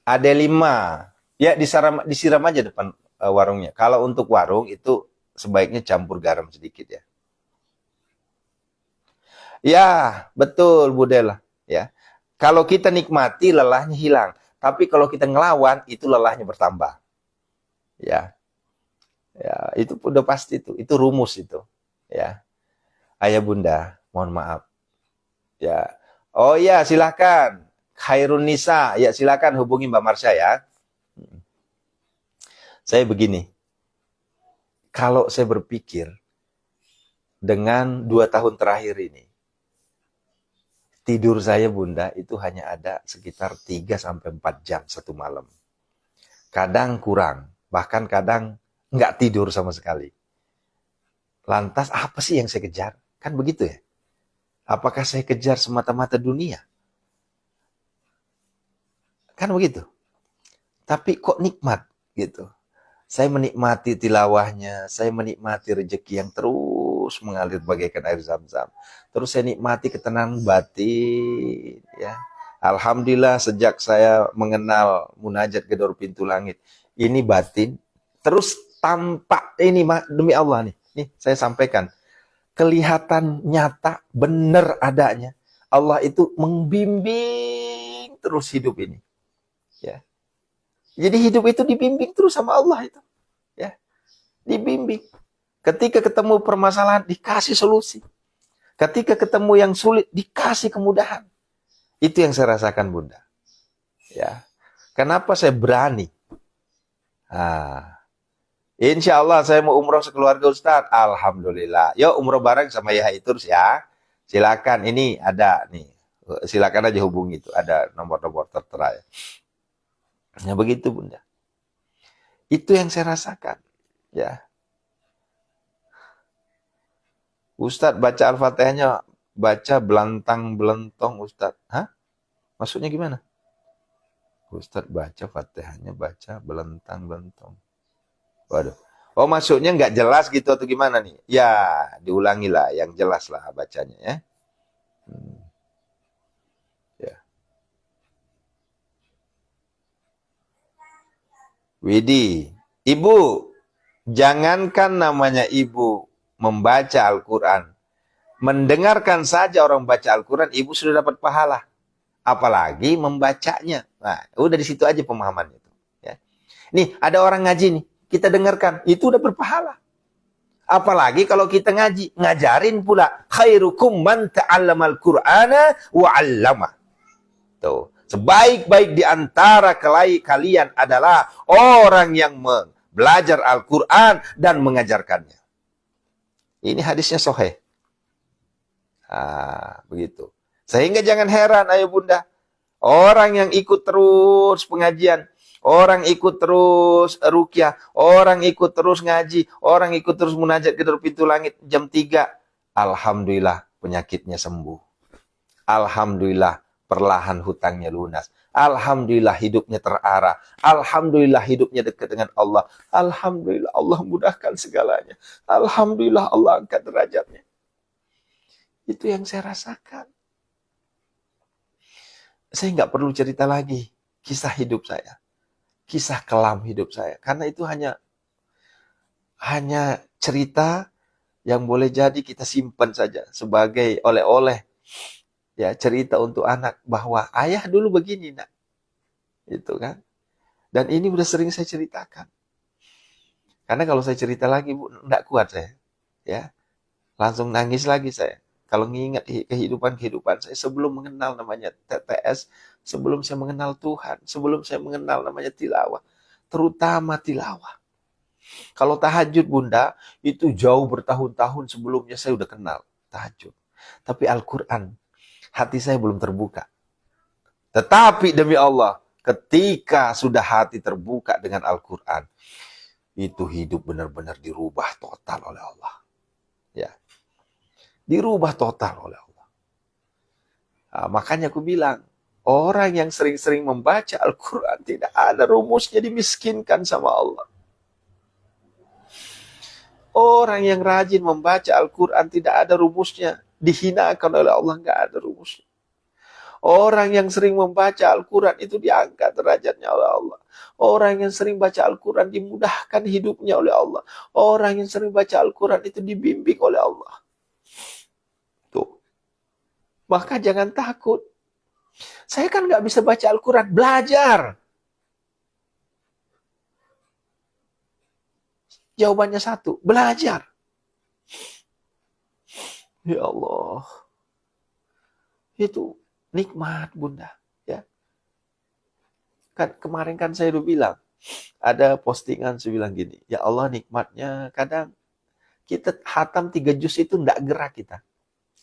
Ada 5. Ya, disiram aja depan warungnya. Kalau untuk warung itu sebaiknya campur garam sedikit ya. Ya, betul Bu Dela. Ya. Kalau kita nikmati lelahnya hilang. Tapi kalau kita ngelawan itu lelahnya bertambah. Ya. Ya, itu udah pasti itu. Itu rumus itu. Ya. Ayah Bunda, mohon maaf. Ya. Oh ya, silakan. Khairun Nisa, ya silakan hubungi Mbak Marsha ya. Saya begini, kalau saya berpikir dengan 2 tahun terakhir ini, tidur saya Bunda itu hanya ada sekitar 3-4 jam satu malam. Kadang kurang, bahkan kadang nggak tidur sama sekali. Lantas apa sih yang saya kejar? Kan begitu ya? Apakah saya kejar semata-mata dunia? Kan begitu. Tapi kok nikmat gitu. Saya menikmati tilawahnya, saya menikmati rezeki yang terus mengalir bagaikan air zam-zam. Terus saya nikmati ketenangan batin, ya. Alhamdulillah sejak saya mengenal munajat gedor pintu langit, ini batin. Terus tampak ini demi Allah nih, saya sampaikan, kelihatan nyata, benar adanya. Allah itu membimbing terus hidup ini, ya. Jadi hidup itu dibimbing terus sama Allah itu, ya. Dibimbing. Ketika ketemu permasalahan dikasih solusi. Ketika ketemu yang sulit dikasih kemudahan. Itu yang saya rasakan, Bunda. Ya. Kenapa saya berani? Insya Allah saya mau umroh sekeluarga Ustaz. Alhamdulillah. Yuk umroh bareng sama YHI Tours ya. Silakan, ini ada nih. Silakan aja hubungi itu. Ada nomor-nomor tertera ya. Ya begitu, Bunda. Itu yang saya rasakan. Ya. Ustadz baca Al-Fatihahnya baca belantang-belentong Ustadz. Hah? Maksudnya gimana? Ustadz baca Fatihahnya baca belentang-belentong. Waduh. Oh maksudnya nggak jelas gitu atau gimana nih? Ya diulangi lah yang jelas lah bacanya ya. Ya. Widi, Ibu, jangankan namanya Ibu membaca Al-Quran, mendengarkan saja orang baca Al-Quran, Ibu sudah dapat pahala. Apalagi membacanya. Nah, udah di situ aja pemahamannya. Ya. Nih, ada orang ngaji nih, kita dengarkan, itu udah berpahala. Apalagi kalau kita ngaji, ngajarin pula. Khairukum man ta'allamal Qur'ana wa 'allama. Tuh. Sebaik-baik di antara kalian adalah orang yang belajar Al-Quran dan mengajarkannya. Ini hadisnya sahih. Begitu. Sehingga jangan heran, ayo Bunda. Orang yang ikut terus pengajian, orang ikut terus ruqyah, orang ikut terus ngaji, orang ikut terus munajat gedor pintu langit jam 3. Alhamdulillah penyakitnya sembuh. Alhamdulillah perlahan hutangnya lunas. Alhamdulillah hidupnya terarah. Alhamdulillah hidupnya dekat dengan Allah. Alhamdulillah Allah mudahkan segalanya. Alhamdulillah Allah angkat derajatnya. Itu yang saya rasakan. Saya nggak perlu cerita lagi kisah hidup saya. Kisah kelam hidup saya. Karena itu hanya cerita yang boleh jadi kita simpan saja sebagai oleh-oleh. Ya, cerita untuk anak bahwa ayah dulu begini, Nak. Itu kan. Dan ini udah sering saya ceritakan. Karena kalau saya cerita lagi, Bu, enggak kuat saya. Ya. Langsung nangis lagi saya. Kalau mengingat kehidupan saya sebelum mengenal namanya TTS, sebelum saya mengenal Tuhan, sebelum saya mengenal namanya tilawah, terutama tilawah. Kalau tahajud, Bunda, itu jauh bertahun-tahun sebelumnya saya udah kenal tahajud. Tapi Al-Quran, hati saya belum terbuka. Tetapi demi Allah, ketika sudah hati terbuka dengan Al-Quran, itu hidup benar-benar dirubah total oleh Allah. Ya. Dirubah total oleh Allah. Makanya aku bilang, orang yang sering-sering membaca Al-Quran tidak ada rumusnya dimiskinkan sama Allah. Orang yang rajin membaca Al-Quran tidak ada rumusnya dihinakan oleh Allah, nggak ada rumusnya. Orang yang sering membaca Al-Quran itu diangkat derajatnya oleh Allah. Orang yang sering baca Al-Quran dimudahkan hidupnya oleh Allah. Orang yang sering baca Al-Quran itu dibimbing oleh Allah. Tuh. Maka jangan takut. Saya kan nggak bisa baca Al-Quran, belajar. Jawabannya satu, belajar. Ya Allah. Itu nikmat, Bunda. Ya. Kan kemarin kan saya udah bilang, ada postingan saya bilang gini, ya Allah nikmatnya kadang kita hatam 3 juz itu enggak gerak kita.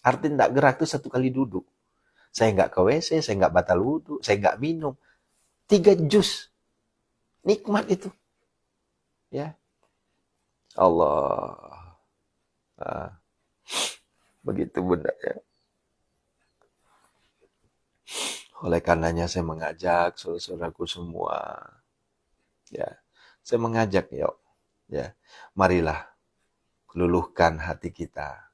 Artinya enggak gerak itu 1 kali duduk. Saya enggak ke WC, saya enggak batal wudhu, saya enggak minum. 3 juz. Nikmat itu. Ya. Allah. Begitu Bunda ya. Oleh karenanya saya mengajak saudara-saudaraku semua, ya, saya mengajak yuk, ya, marilah luluhkan hati kita,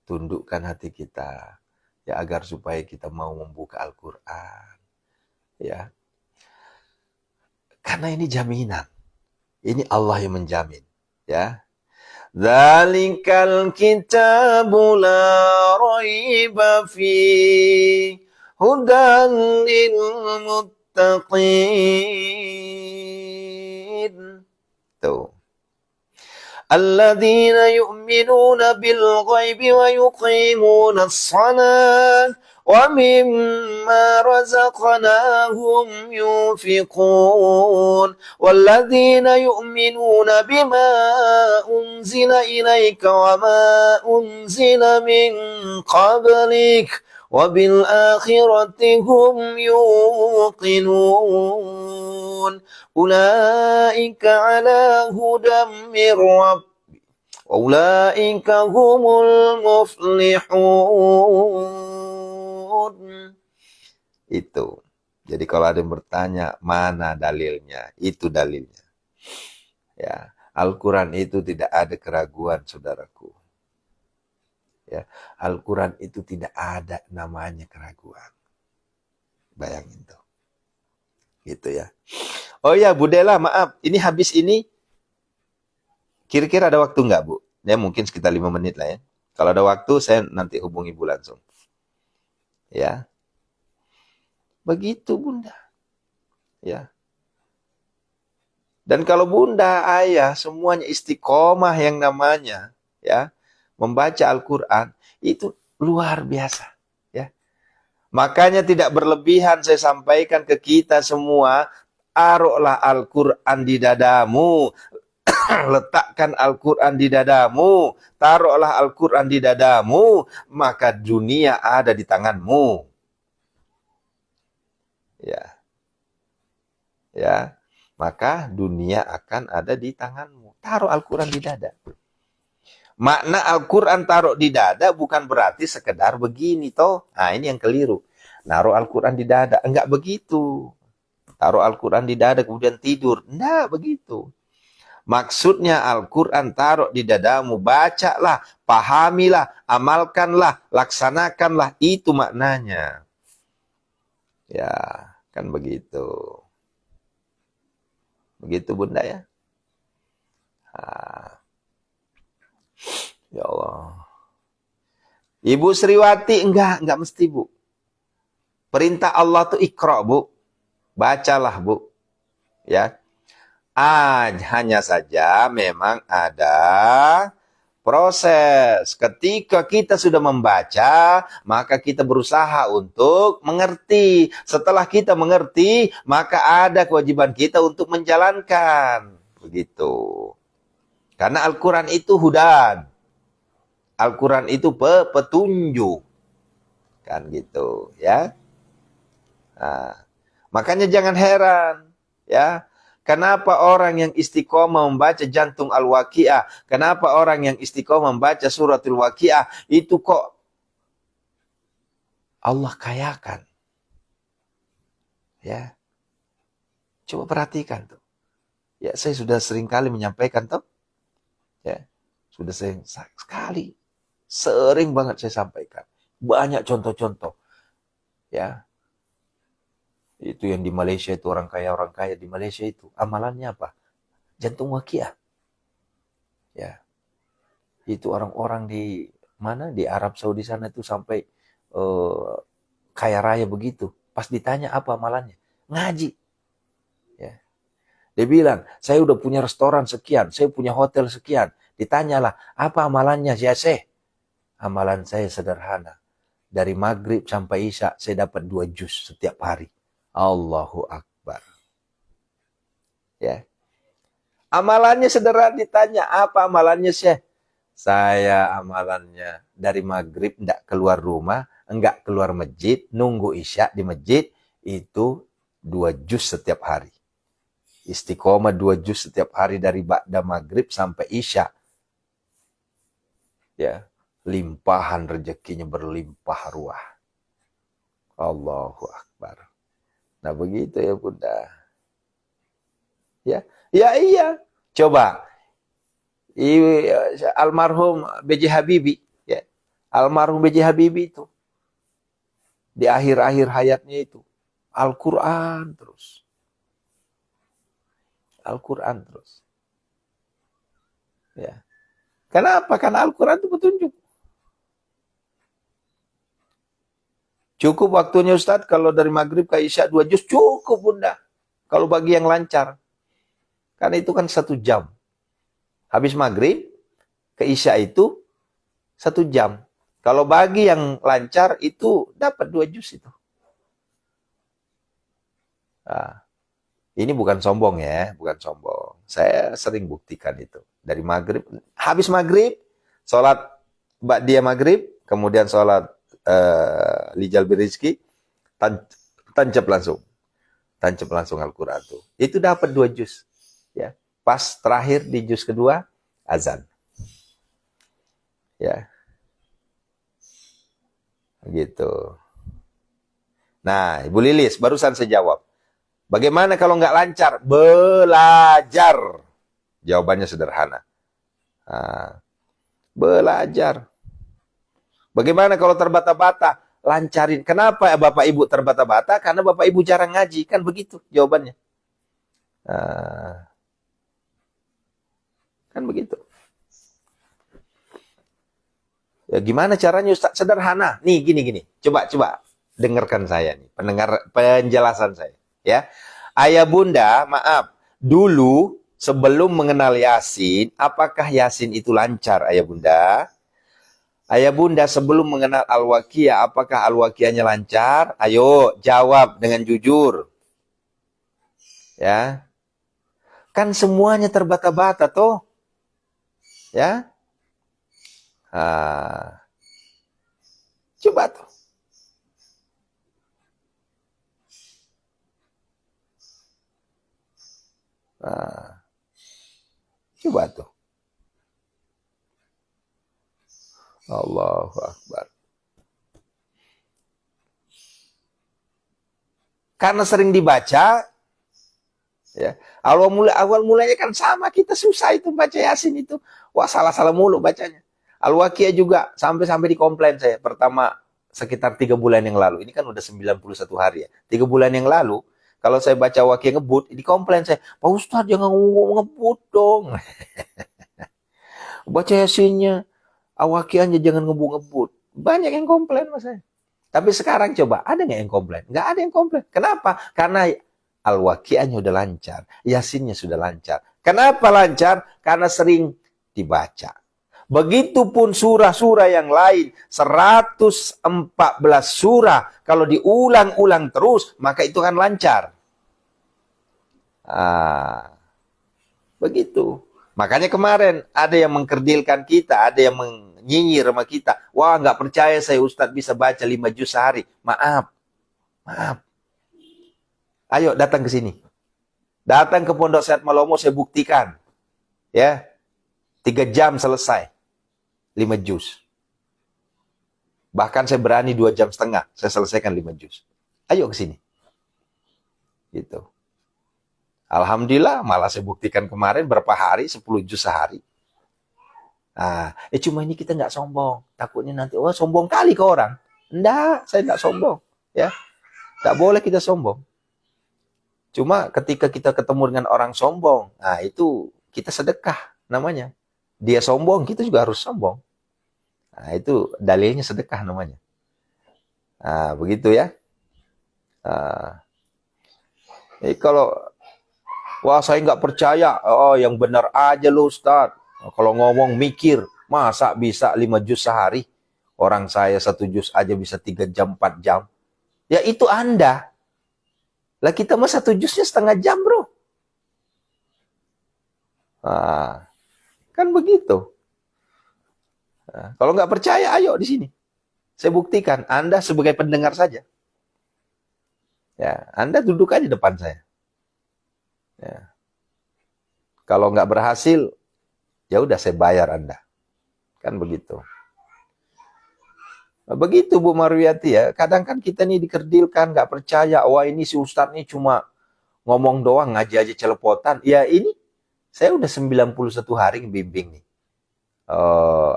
tundukkan hati kita, ya, agar supaya kita mau membuka Al-Quran, ya, karena ini jaminan, ini Allah yang menjamin, ya. Dzalikal kitabu la raiba fihi hudan lil muttaqin. Tuh. Alladzina yu'minuna bil ghaibi wa yuqimuna as-salat wa mimma razaqnahum yunfiqun walladzina yu'minuna bima unzila ilayka wa ma unzila min qablik wa bil akhirati hum yuqinun ulaika ala hudam mir rabb wa ulaika humul muflihun. Itu. Jadi kalau ada yang bertanya, mana dalilnya? Itu dalilnya. Ya, Al-Quran itu tidak ada keraguan, saudaraku. Ya, Al-Quran itu tidak ada namanya keraguan. Bayangin tuh. Gitu ya. Oh ya, Bu Dela, maaf. Ini habis ini, kira-kira ada waktu nggak, Bu? Ya, mungkin sekitar 5 menit lah ya. Kalau ada waktu, saya nanti hubungi Bu langsung. Ya. Begitu Bunda. Ya. Dan kalau Bunda, Ayah, semuanya istiqomah yang namanya, ya, membaca Al-Quran, itu luar biasa. Ya. Makanya tidak berlebihan saya sampaikan ke kita semua, taruhlah Al-Quran di dadamu, letakkan Al-Quran di dadamu, taruhlah Al-Quran di dadamu, maka dunia ada di tanganmu. Ya. Ya. Maka dunia akan ada di tanganmu. Taruh Al-Quran di dada. Makna Al-Quran taruh di dada bukan berarti sekedar begini toh. Nah, ini yang keliru. Naruh Al-Quran di dada. Enggak begitu. Taruh Al-Quran di dada kemudian tidur. Enggak begitu. Maksudnya Al-Quran taruh di dadamu. Bacalah, pahamilah, amalkanlah, laksanakanlah. Itu maknanya. Ya, kan begitu. Begitu Bunda ya. Ya Allah. Ibu Sriwati enggak mesti Bu. Perintah Allah tuh Iqra Bu. Bacalah Bu. Ya. Hanya saja memang ada proses. Ketika kita sudah membaca, maka kita berusaha untuk mengerti. Setelah kita mengerti, maka ada kewajiban kita untuk menjalankan. Begitu. Karena Al-Quran itu hudan. Al-Quran itu petunjuk. Kan gitu, ya. Nah, makanya jangan heran, ya. Kenapa orang yang istiqomah membaca jantung Al-Waqiah? Kenapa orang yang istiqomah membaca suratul Waqiah? Itu kok Allah kayakan. Ya. Coba perhatikan tuh. Ya, saya sudah sering kali menyampaikan tuh. Ya. Sudah sering sekali. Sering banget saya sampaikan. Banyak contoh-contoh. Ya. Itu yang di Malaysia itu orang kaya di Malaysia itu amalannya apa? Jantung Waqiah. Ya. Itu orang-orang di mana di Arab Saudi sana itu sampai kaya raya begitu. Pas ditanya apa amalannya? Ngaji. Ya. Dia bilang, saya udah punya restoran sekian, saya punya hotel sekian. Ditanyalah, apa amalannya ya Syekh? Amalan saya sederhana. Dari maghrib sampai isya saya dapat 2 juz setiap hari. Allahu Akbar. Ya. Amalannya sederhana, ditanya apa amalannya Syekh? Saya amalannya dari maghrib enggak keluar rumah, enggak keluar masjid, nunggu isya di masjid, itu 2 juz setiap hari. Istiqomah 2 juz setiap hari dari ba'da maghrib sampai isya. Ya. limpahan rezekinya berlimpah ruah. Allahu Akbar. Nah begitu ya Bunda. Ya, ya iya. Coba, almarhum B.J. Habibie, ya. Almarhum B.J. Habibie itu di akhir-akhir hayatnya itu Al-Quran terus. Al-Quran terus. Ya. Kenapa? Karena Al-Quran itu petunjuk. Cukup waktunya Ustadz, kalau dari maghrib ke isya 2 juz, cukup Bunda. Kalau bagi yang lancar. Karena itu kan 1 jam. Habis maghrib ke isya itu 1 jam. Kalau bagi yang lancar itu dapat 2 juz itu. Nah, ini bukan sombong ya, bukan sombong. Saya sering buktikan itu. Dari maghrib, habis maghrib, sholat ba'diyah maghrib, kemudian sholat lijal birizki, tancap langsung Al-Quran tuh. Itu dapat 2 juz. Ya, pas terakhir di juz kedua, azan. Ya, gitu. Nah, Ibu Lilis, barusan saya jawab. Bagaimana kalau nggak lancar? Belajar. Jawabannya sederhana. Nah, belajar. Bagaimana kalau terbata-bata? Lancarin. Kenapa Bapak Ibu terbata-bata? Karena Bapak Ibu jarang ngaji. Kan begitu jawabannya. Kan begitu. Ya, gimana caranya Ustaz? Sederhana. Nih gini. Coba dengarkan saya nih. Penjelasan saya. Ya, Ayah Bunda, maaf. Dulu sebelum mengenal Yasin, apakah Yasin itu lancar Ayah Bunda? Ayah Bunda sebelum mengenal Al-Waqiah, apakah Al-Waqiahnya lancar? Ayo jawab dengan jujur. Ya. Kan semuanya terbata-bata toh. Ya. Coba tuh. Coba tuh. Allahu Akbar. Karena sering dibaca, ya. Awal mulanya kan sama, kita susah itu baca Yasin itu. Wah, salah-salah mulu bacanya. Al-Waqiah juga sampai dikomplain saya. Pertama sekitar 3 bulan yang lalu. Ini kan udah 91 hari ya. 3 bulan yang lalu, kalau saya baca Waqiah ngebut, dikomplain saya. Pak Ustadz jangan ngebut dong. Baca Yasinnya, Al-Waqiahnya jangan ngebut-ngebut. Banyak yang komplain mas saya. Tapi sekarang coba, ada nggak yang komplain? Nggak ada yang komplain. Kenapa? Karena Al-Waqiahnya udah lancar. Yasinnya sudah lancar. Kenapa lancar? Karena sering dibaca. Begitupun surah-surah yang lain. 114 surah. Kalau diulang-ulang terus, maka itu kan lancar. Begitu. Makanya kemarin ada yang mengkerdilkan kita, ada yang menyinyir sama kita. Wah, nggak percaya saya Ustadz bisa baca 5 juz sehari. Maaf. Ayo datang ke sini. Datang ke Pondok Sehat Malomo, saya buktikan. Ya. 3 jam selesai. 5 juz. Bahkan saya berani 2 jam setengah. Saya selesaikan 5 juz. Ayo ke sini. Gitu. Alhamdulillah, malah saya buktikan kemarin berapa hari, 10 juz sehari. Cuma ini kita nggak sombong. Takutnya nanti, sombong kali ke orang. Enggak, saya nggak sombong. Ya, nggak boleh kita sombong. Cuma ketika kita ketemu dengan orang sombong, itu kita sedekah namanya. Dia sombong, kita juga harus sombong. Itu dalilnya sedekah namanya. Begitu ya. Kalau wah saya nggak percaya, yang benar aja lo Ustadz. Kalau ngomong mikir, masa bisa 5 juz sehari? Orang saya 1 juz aja bisa 3 jam, 4 jam. Ya itu Anda. Lah kita mah 1 juznya setengah jam bro. Kan begitu. Kalau nggak percaya, ayo di sini. Saya buktikan, Anda sebagai pendengar saja. Ya, Anda duduk aja depan saya. Ya. Kalau nggak berhasil, ya udah saya bayar Anda. Kan begitu. Begitu Bu Marwiyati ya. Kadang kan kita nih dikerdilkan, nggak percaya. Wah ini si Ustadz nih cuma ngomong doang, ngaji aja celepotan. Ya ini saya udah 91 hari ngebimbing nih.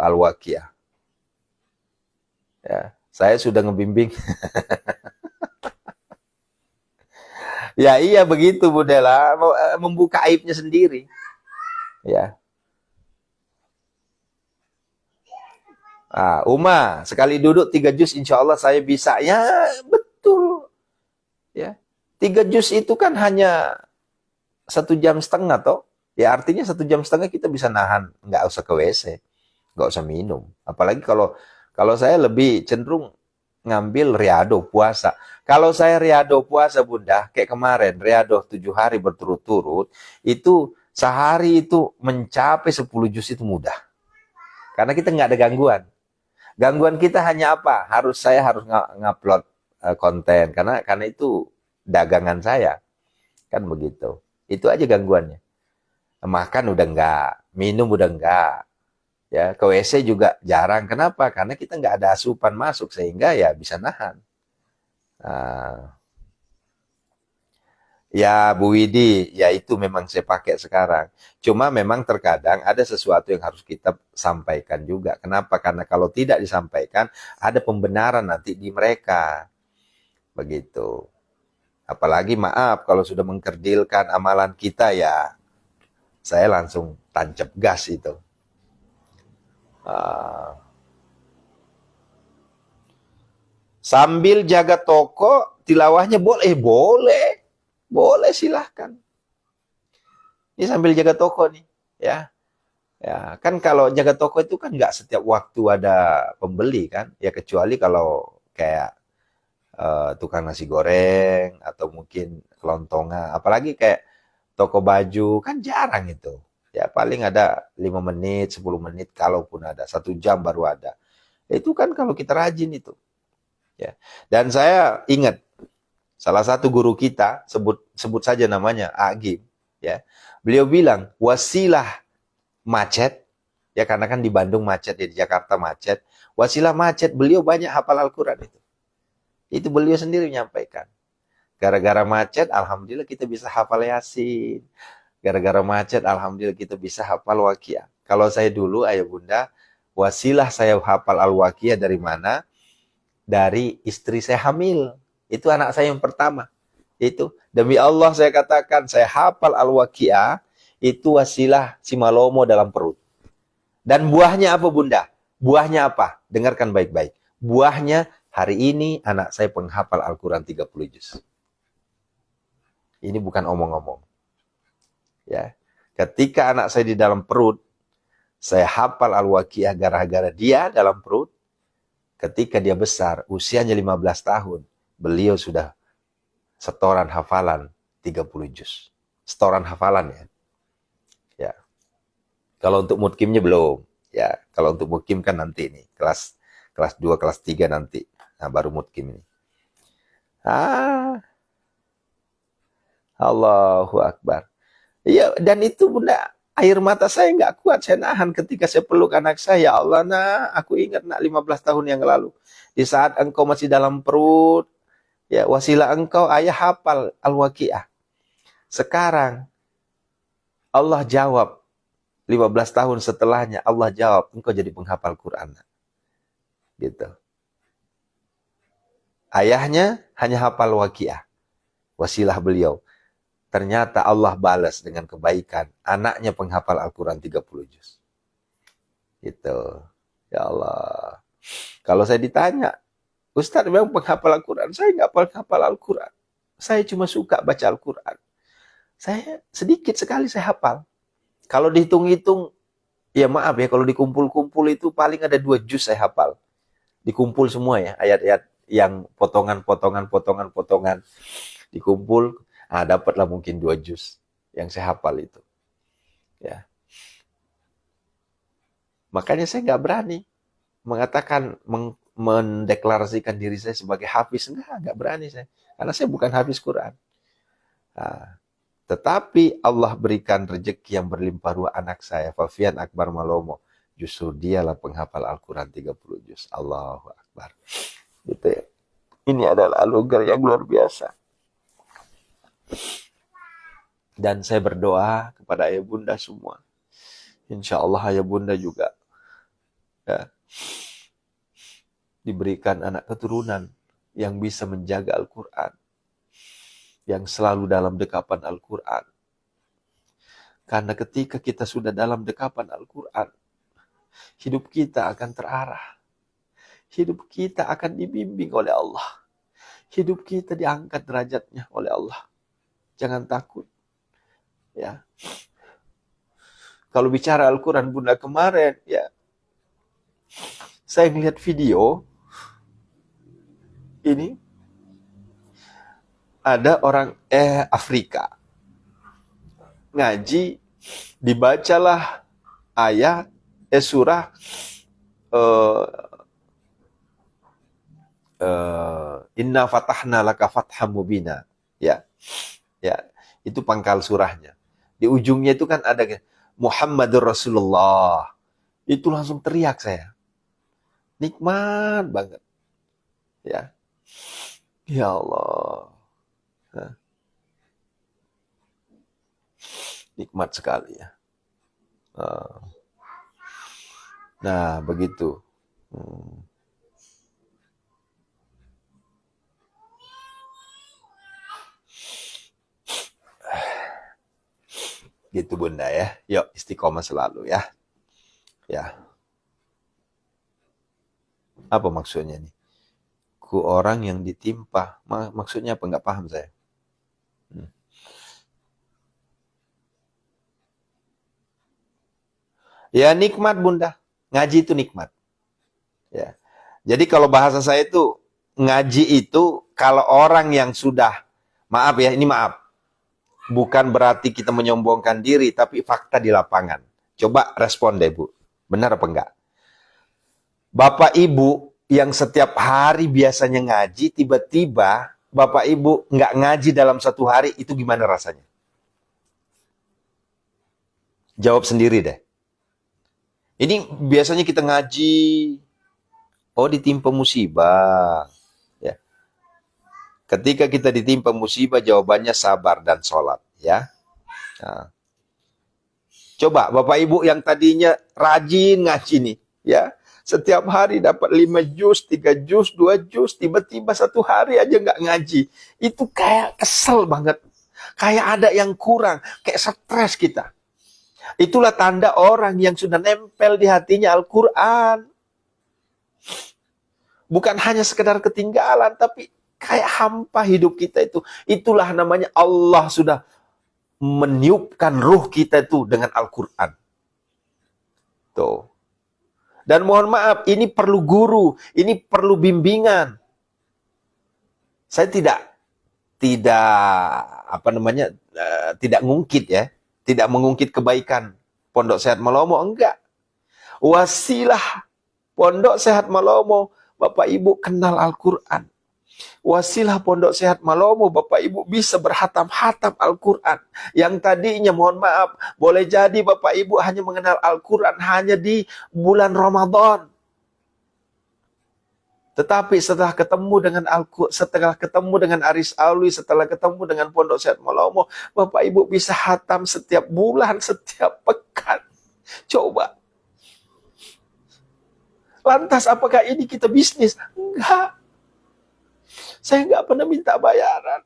Al-Waqiah. Ya, saya sudah ngebimbing. Ya iya begitu Bu Dela, membuka aibnya sendiri. Ya. Uma, sekali duduk 3 juz insya Allah saya bisa. Ya betul. Ya. 3 juz itu kan hanya 1,5 jam toh. Ya artinya 1,5 jam kita bisa nahan, nggak usah ke WC, nggak usah minum. Apalagi kalau kalau saya lebih cenderung ngambil riado puasa. Kalau saya riado puasa Bunda, kayak kemarin riado 7 hari berturut-turut, itu sehari itu mencapai 10 juz itu mudah. Karena kita nggak ada gangguan. Gangguan kita hanya apa? Saya harus ngupload konten karena itu dagangan saya. Kan begitu. Itu aja gangguannya. Makan udah enggak, minum udah enggak. Ya, ke WC juga jarang. Kenapa? Karena kita nggak ada asupan masuk sehingga ya bisa nahan. Nah, ya Bu Widi, ya itu memang saya pakai sekarang. Cuma memang terkadang ada sesuatu yang harus kita sampaikan juga. Kenapa? Karena kalau tidak disampaikan, ada pembenaran nanti di mereka. Begitu. Apalagi maaf, kalau sudah mengkerdilkan amalan kita ya, saya langsung tancap gas itu. Sambil jaga toko, tilawahnya boleh? Boleh. Boleh silahkan. Ini sambil jaga toko nih, ya. Ya, kan kalau jaga toko itu kan nggak setiap waktu ada pembeli kan, ya kecuali kalau kayak tukang nasi goreng atau mungkin kelontongan, apalagi kayak toko baju kan jarang itu. Ya paling ada 5 menit, 10 menit kalaupun ada, 1 jam baru ada. Itu kan kalau kita rajin itu. Ya. Dan saya ingat salah satu guru kita, sebut saja namanya Agim, ya. Beliau bilang, wasilah macet, ya karena kan di Bandung macet, ya di Jakarta macet. Wasilah macet, beliau banyak hafal Al-Quran itu. Itu beliau sendiri menyampaikan. Gara-gara macet, alhamdulillah kita bisa hafal Yasin. Gara-gara macet, alhamdulillah kita bisa hafal Waqiah. Kalau saya dulu, ayah bunda, wasilah saya hafal Al-Waqiah dari mana? Dari istri saya hamil. Itu anak saya yang pertama. Itu demi Allah saya katakan, saya hafal Al-Waqiah, itu wasilah si Malomo dalam perut. Dan buahnya apa bunda? Buahnya apa? Dengarkan baik-baik. Buahnya hari ini anak saya penghafal Al-Quran 30 juz. Ini bukan omong-omong. Ya. Ketika anak saya di dalam perut, saya hafal Al-Waqiah gara-gara dia dalam perut. Ketika dia besar, usianya 15 tahun, beliau sudah setoran hafalan 30 juz. Setoran hafalan ya. Ya. Kalau untuk mutkimnya belum. Ya, kalau untuk mutkim kan nanti nih, kelas 2, kelas 3 nanti. Nah, baru mutkim ini. Allahu Akbar. Iya, dan itu bunda, air mata saya nggak kuat, saya nahan ketika saya peluk anak saya. Ya Allah, nak, aku ingat nak 15 tahun yang lalu. Di saat engkau masih dalam perut, ya wasilah engkau, ayah hafal Al-Waqiah. Sekarang, Allah jawab, 15 tahun setelahnya, Allah jawab, engkau jadi penghafal Quran. Gitu. Ayahnya hanya hafal Waqiah. Wasilah beliau. Ternyata Allah balas dengan kebaikan. Anaknya penghafal Al-Quran 30 juz. Gitu. Ya Allah. Kalau saya ditanya, Ustaz memang penghafal Al-Quran. Saya nggak penghafal Al-Quran. Saya cuma suka baca Al-Quran. Saya sedikit sekali saya hafal. Kalau dihitung-hitung, ya maaf ya, kalau dikumpul-kumpul itu paling ada 2 juz saya hafal. Dikumpul semua ya, ayat-ayat yang potongan-potongan dikumpul. Dapatlah mungkin 2 juz yang saya hafal itu. Ya. Makanya saya nggak berani mengatakan, mendeklarasikan diri saya sebagai hafiz. Nggak berani saya. Karena saya bukan hafiz Quran. Tetapi Allah berikan rezeki yang berlimpah ruah anak saya, Fafian Akbar Malomo. Justru dialah penghafal Al-Quran 30 juz. Allahu Akbar. Gitu ya. Ini adalah anugerah yang luar biasa. Dan saya berdoa kepada ayah bunda semua. Insya Allah ayah bunda juga ya, diberikan anak keturunan yang bisa menjaga Al-Quran. Yang selalu dalam dekapan Al-Quran. Karena ketika kita sudah dalam dekapan Al-Quran, hidup kita akan terarah. Hidup kita akan dibimbing oleh Allah. Hidup kita diangkat derajatnya oleh Allah. Jangan takut. Ya. Kalau bicara Al-Quran bunda kemarin, ya, saya ngelihat video ini ada orang Afrika ngaji, dibacalah ayat surah Inna fatahna laka fatham mubina. Ya. Ya, itu pangkal surahnya. Di ujungnya itu kan ada Muhammadur Rasulullah. Itu langsung teriak saya. Nikmat banget. Ya. Ya Allah. Nikmat sekali ya. Nah, begitu. Gitu bunda ya. Yuk istiqomah selalu ya. Ya. Apa maksudnya nih? Ku orang yang ditimpa. Maksudnya apa? Nggak paham saya. Ya nikmat bunda. Ngaji itu nikmat. Ya. Jadi kalau bahasa saya itu, ngaji itu kalau orang yang sudah, maaf ya, ini maaf. Bukan berarti kita menyombongkan diri, tapi fakta di lapangan. Coba respon deh Bu. Benar apa enggak? Bapak Ibu yang setiap hari biasanya ngaji, tiba-tiba Bapak Ibu nggak ngaji dalam satu hari, itu gimana rasanya? Jawab sendiri deh. Ini biasanya kita ngaji, oh ditimpa musibah. Ya. Ketika kita ditimpa musibah, jawabannya sabar dan sholat. Ya. Nah. Coba Bapak Ibu yang tadinya rajin ngaji nih. Ya. Setiap hari dapat 5 juz, 3 juz, 2 juz. Tiba-tiba satu hari aja nggak ngaji. Itu kayak kesel banget. Kayak ada yang kurang. Kayak stres kita. Itulah tanda orang yang sudah nempel di hatinya Al-Quran. Bukan hanya sekedar ketinggalan, tapi kayak hampa hidup kita itu. Itulah namanya Allah sudah meniupkan ruh kita itu dengan Al-Quran. Tuh. Dan mohon maaf, ini perlu guru, ini perlu bimbingan. Saya tidak ngungkit ya. Tidak mengungkit kebaikan Pondok Sehat Malomo, enggak. Wasilah Pondok Sehat Malomo, Bapak Ibu kenal Al-Quran. Wasilah Pondok Sehat Malomo, Bapak Ibu bisa berhatam-hatam Al-Quran. Yang tadinya, mohon maaf, boleh jadi Bapak Ibu hanya mengenal Al-Quran hanya di bulan Ramadan. Tetapi setelah ketemu dengan Aris Alwi, setelah ketemu dengan Pondok Sehat Malomo, Bapak Ibu bisa hatam setiap bulan, setiap pekan. Coba. Lantas apakah ini kita bisnis? Enggak. Saya enggak pernah minta bayaran.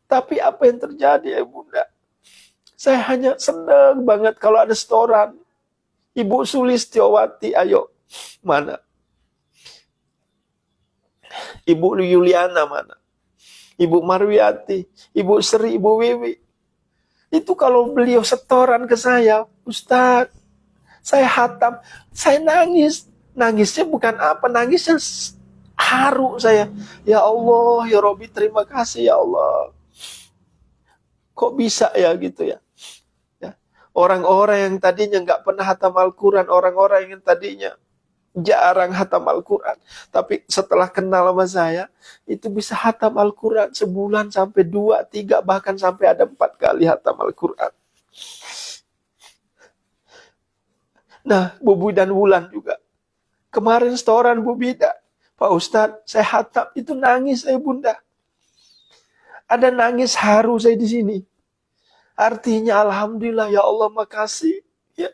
Tapi apa yang terjadi ya Bunda? Saya hanya senang banget kalau ada setoran. Ibu Sulistiowati, ayo. Mana? Ibu Yuliana mana? Ibu Marwiati, Ibu Sri, Ibu Wiwi. Itu kalau beliau setoran ke saya, Ustadz, saya hatam, saya nangis. Nangisnya bukan apa, nangisnya haru saya. Ya Allah, ya Robbi, terima kasih ya Allah. Kok bisa ya gitu ya? Orang-orang yang tadinya nggak pernah hatam Al-Quran, orang-orang yang tadinya jarang hatam Al-Quran, tapi setelah kenal sama saya, itu bisa hatam Al-Quran sebulan sampai 2, 3, bahkan sampai ada 4 kali hatam Al-Quran. Nah, Bu Bida dan Wulan juga. Kemarin setoran Bu Bida. Pak Ustadz, saya hatam itu nangis saya Bunda. Ada nangis haru saya di sini. Artinya alhamdulillah ya Allah makasih. Ya.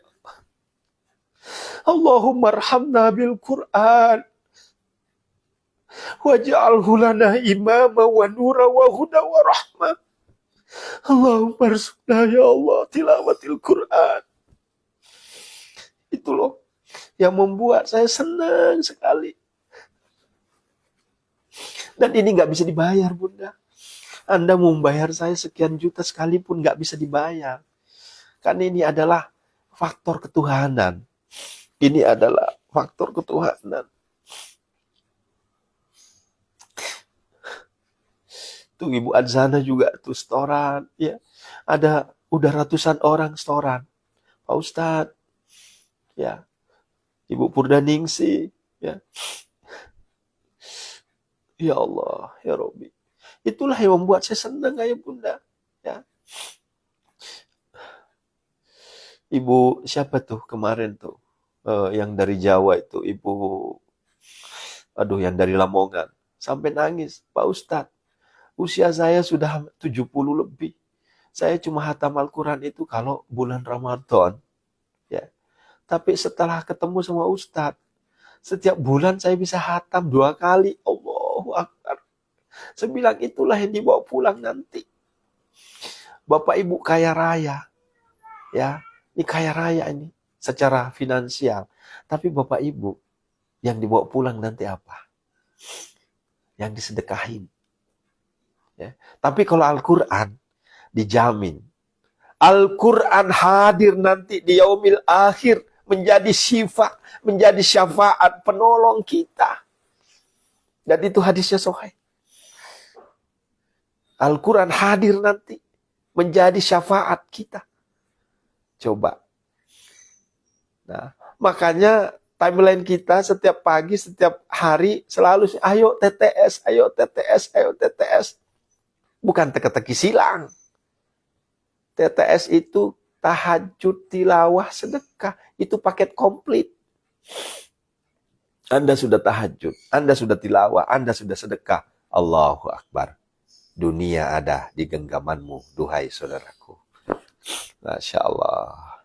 Allahumma arhamna bil Quran. Waj'alhu lana imama wa nura wa huda wa rahmah. Allahumma arzuqna ya Allah tilawatil Quran. Itu loh yang membuat saya senang sekali. Dan ini nggak bisa dibayar Bunda. Anda mau membayar saya sekian juta sekalipun nggak bisa dibayar. Karena ini adalah faktor ketuhanan. Ini adalah faktor ketuhanan. Tuh Ibu Adzana juga tuh setoran. Ya. Ada udah ratusan orang setoran. Pak Ustadz. Ya. Ibu Purdaningsi. Ya. Ya Allah. Ya Rabbi. Itulah yang membuat saya senang ayah Bunda. Ya. Ibu siapa tuh kemarin tuh? Yang dari Jawa itu. Yang dari Lamongan. Sampai nangis. Pak Ustadz. Usia saya sudah 70 lebih. Saya cuma hatam Al-Quran itu kalau bulan Ramadan. Ya. Tapi setelah ketemu sama Ustadz, setiap bulan saya bisa hatam 2 kali. Allahu Akbar. Saya bilang itulah yang dibawa pulang nanti. Bapak Ibu kaya raya. Ya, ini kaya raya ini. Secara finansial. Tapi Bapak Ibu, yang dibawa pulang nanti apa? Yang disedekahin. Ya. Tapi kalau Al-Quran dijamin. Al-Quran hadir nanti di yaumil akhir menjadi syifa, menjadi syafaat penolong kita. Dan itu hadisnya sahih. Al-Quran hadir nanti menjadi syafaat kita. Coba. Nah, makanya timeline kita setiap pagi, setiap hari selalu ayo TTS, ayo TTS, ayo TTS. Bukan teka-teki silang. TTS itu tahajud, tilawah, sedekah. Itu paket komplit. Anda sudah tahajud, Anda sudah tilawah, Anda sudah sedekah. Allahu Akbar. Dunia ada di genggamanmu, duhai saudaraku. Masya Allah.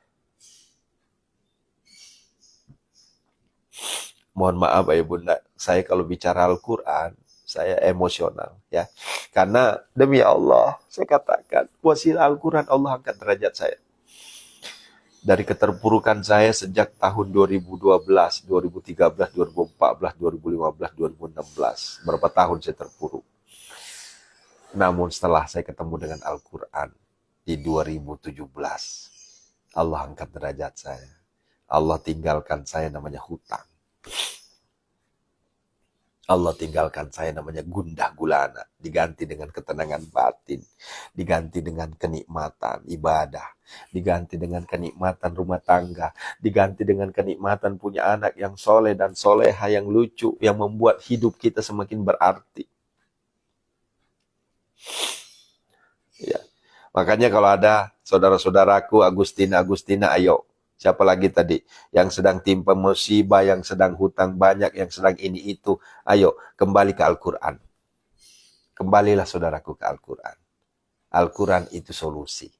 Mohon maaf ayah bunda, saya kalau bicara Al-Quran, saya emosional ya. Karena demi Allah, saya katakan, wasilah Al-Quran Allah angkat derajat saya. Dari keterpurukan saya sejak tahun 2012, 2013, 2014, 2015, 2016. Berapa tahun saya terpuruk. Namun setelah saya ketemu dengan Al-Quran di 2017, Allah angkat derajat saya. Allah tinggalkan saya namanya hutang. Allah tinggalkan saya namanya gundah gulana, diganti dengan ketenangan batin, diganti dengan kenikmatan ibadah, diganti dengan kenikmatan rumah tangga, diganti dengan kenikmatan punya anak yang soleh dan soleha, yang lucu, yang membuat hidup kita semakin berarti. Ya. Makanya kalau ada saudara-saudaraku Agustina, ayo. Siapa lagi tadi? Yang sedang timpa musibah, yang sedang hutang banyak, yang sedang ini itu. Ayo, kembali ke Al-Quran. Kembalilah saudaraku ke Al-Quran. Al-Quran itu solusi.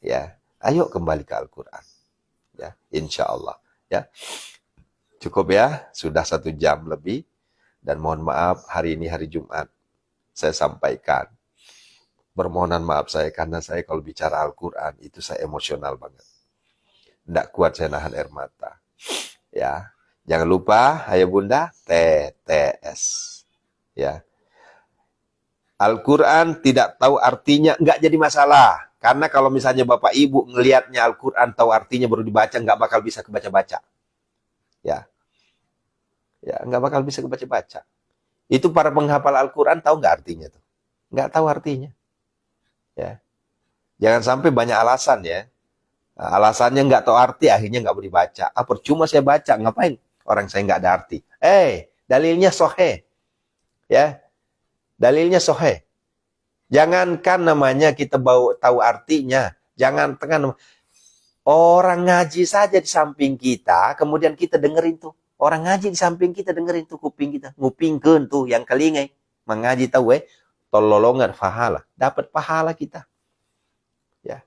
Ya, ayo kembali ke Al-Quran. Ya, insya Allah. Ya, cukup ya. Sudah 1 jam lebih. Dan mohon maaf, hari ini hari Jumat. Saya sampaikan. Permohonan maaf saya karena saya kalau bicara Al-Quran itu saya emosional banget. Tidak kuat saya nahan air mata. Ya, jangan lupa, ayah bunda, TTS. Ya, Al-Quran tidak tahu artinya, nggak jadi masalah. Karena kalau misalnya bapak ibu ngelihatnya Al-Quran tahu artinya baru dibaca, nggak bakal bisa kebaca-baca. Ya, nggak bakal bisa kebaca-baca. Itu para penghafal Al-Quran tahu nggak artinya tuh? Nggak tahu artinya. Ya, jangan sampai banyak alasan ya. Alasannya nggak tahu arti, akhirnya nggak boleh baca. Percuma saya baca, ngapain? Orang saya nggak ada arti. Dalilnya sohe. Ya, dalilnya sohe. Jangankan namanya kita tahu artinya. Jangan Orang ngaji saja di samping kita, kemudian kita dengerin tuh. Orang ngaji di samping kita dengerin tuh kuping kita. Ngupingkeun tuh yang kelingai. Mengaji tahu tololongan pahala. Dapat pahala kita. Ya.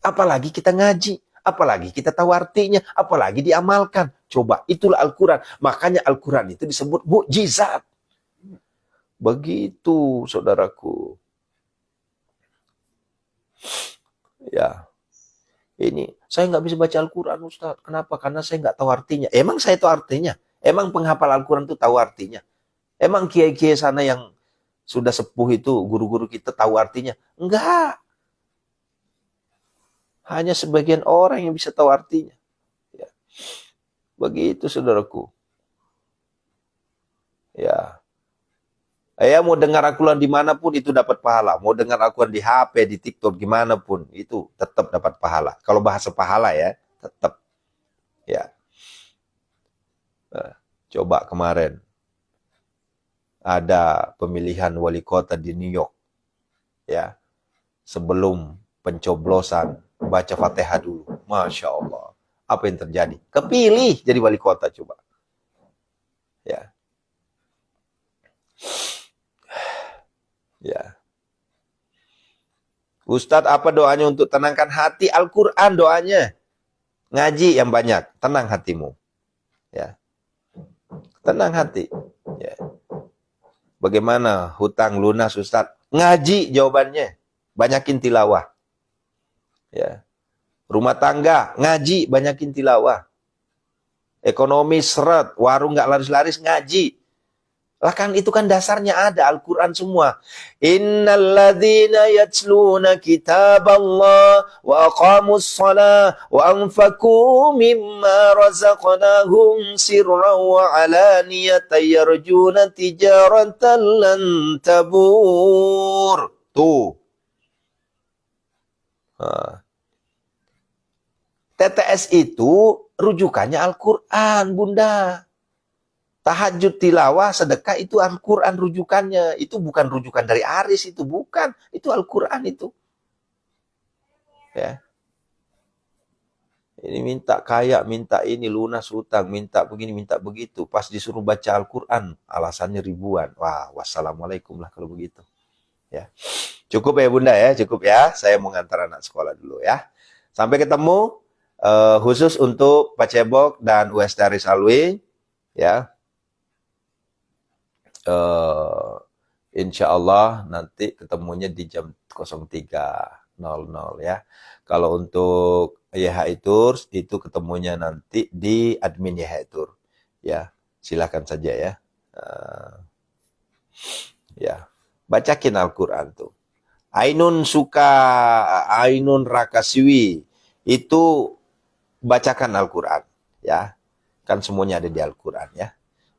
Apalagi kita ngaji. Apalagi kita tahu artinya. Apalagi diamalkan. Coba, itulah Al-Quran. Makanya Al-Quran itu disebut mukjizat. Begitu, saudaraku. Ya. Ini, saya nggak bisa baca Al-Quran, Ustaz. Kenapa? Karena saya nggak tahu artinya. Emang saya tahu artinya? Emang penghafal Al-Quran itu tahu artinya? Emang kiai-kiai sana yang sudah sepuh itu, guru-guru kita tahu artinya? Enggak. Hanya sebagian orang yang bisa tahu artinya. Ya. Begitu, saudaraku. Ya. Mau dengar Al-Quran dimanapun itu dapat pahala. Mau dengar Al-Quran di HP, di TikTok, gimana pun itu tetap dapat pahala. Kalau bahasa pahala ya, tetap. Ya. Coba kemarin ada pemilihan wali kota di New York. Ya. Sebelum pencoblosan, baca Fatihah dulu. Masya Allah. Apa yang terjadi? Kepilih jadi wali kota coba. Ya. Ya. Ustadz, apa doanya untuk tenangkan hati? Al-Quran doanya. Ngaji yang banyak. Tenang hatimu. Ya. Tenang hati. Ya. Bagaimana hutang lunas, Ustadz? Ngaji jawabannya. Banyakin tilawah. Ya. Rumah tangga, ngaji, banyakin tilawah. Ekonomi seret, warung nggak laris-laris, ngaji. Lah kan itu kan dasarnya ada Al-Quran semua. Innalladzina yatsluna kitaballah wa aqamus shalah wa anfaqu mimma razaqnahum sirran wa alaniyatan yarjuna tijaratan lan tabur. Tuh. TTS itu rujukannya Al-Quran, Bunda. Tahajud, tilawah, sedekah itu Al-Quran rujukannya. Itu bukan rujukan dari Aris, itu bukan. Itu Al-Quran itu. Ya. Ini minta kaya, minta ini, lunas hutang, minta begini, minta begitu. Pas disuruh baca Al-Quran, alasannya ribuan. Wah, wassalamualaikum lah kalau begitu. Ya. Cukup ya Bunda ya, cukup ya. Saya mau ngantar anak sekolah dulu ya. Sampai ketemu, khusus untuk Pak Cebok dan US Daris Alwi. Ya. Insya Allah nanti ketemunya di jam 03.00 ya. Kalau untuk YHI Tours itu ketemunya nanti di admin YHI Tour. Ya, silakan saja ya. Ya, bacakin Al-Quran tuh. Ainun Rakasiwi itu bacakan Al-Quran ya. Kan semuanya ada di Al-Quran ya.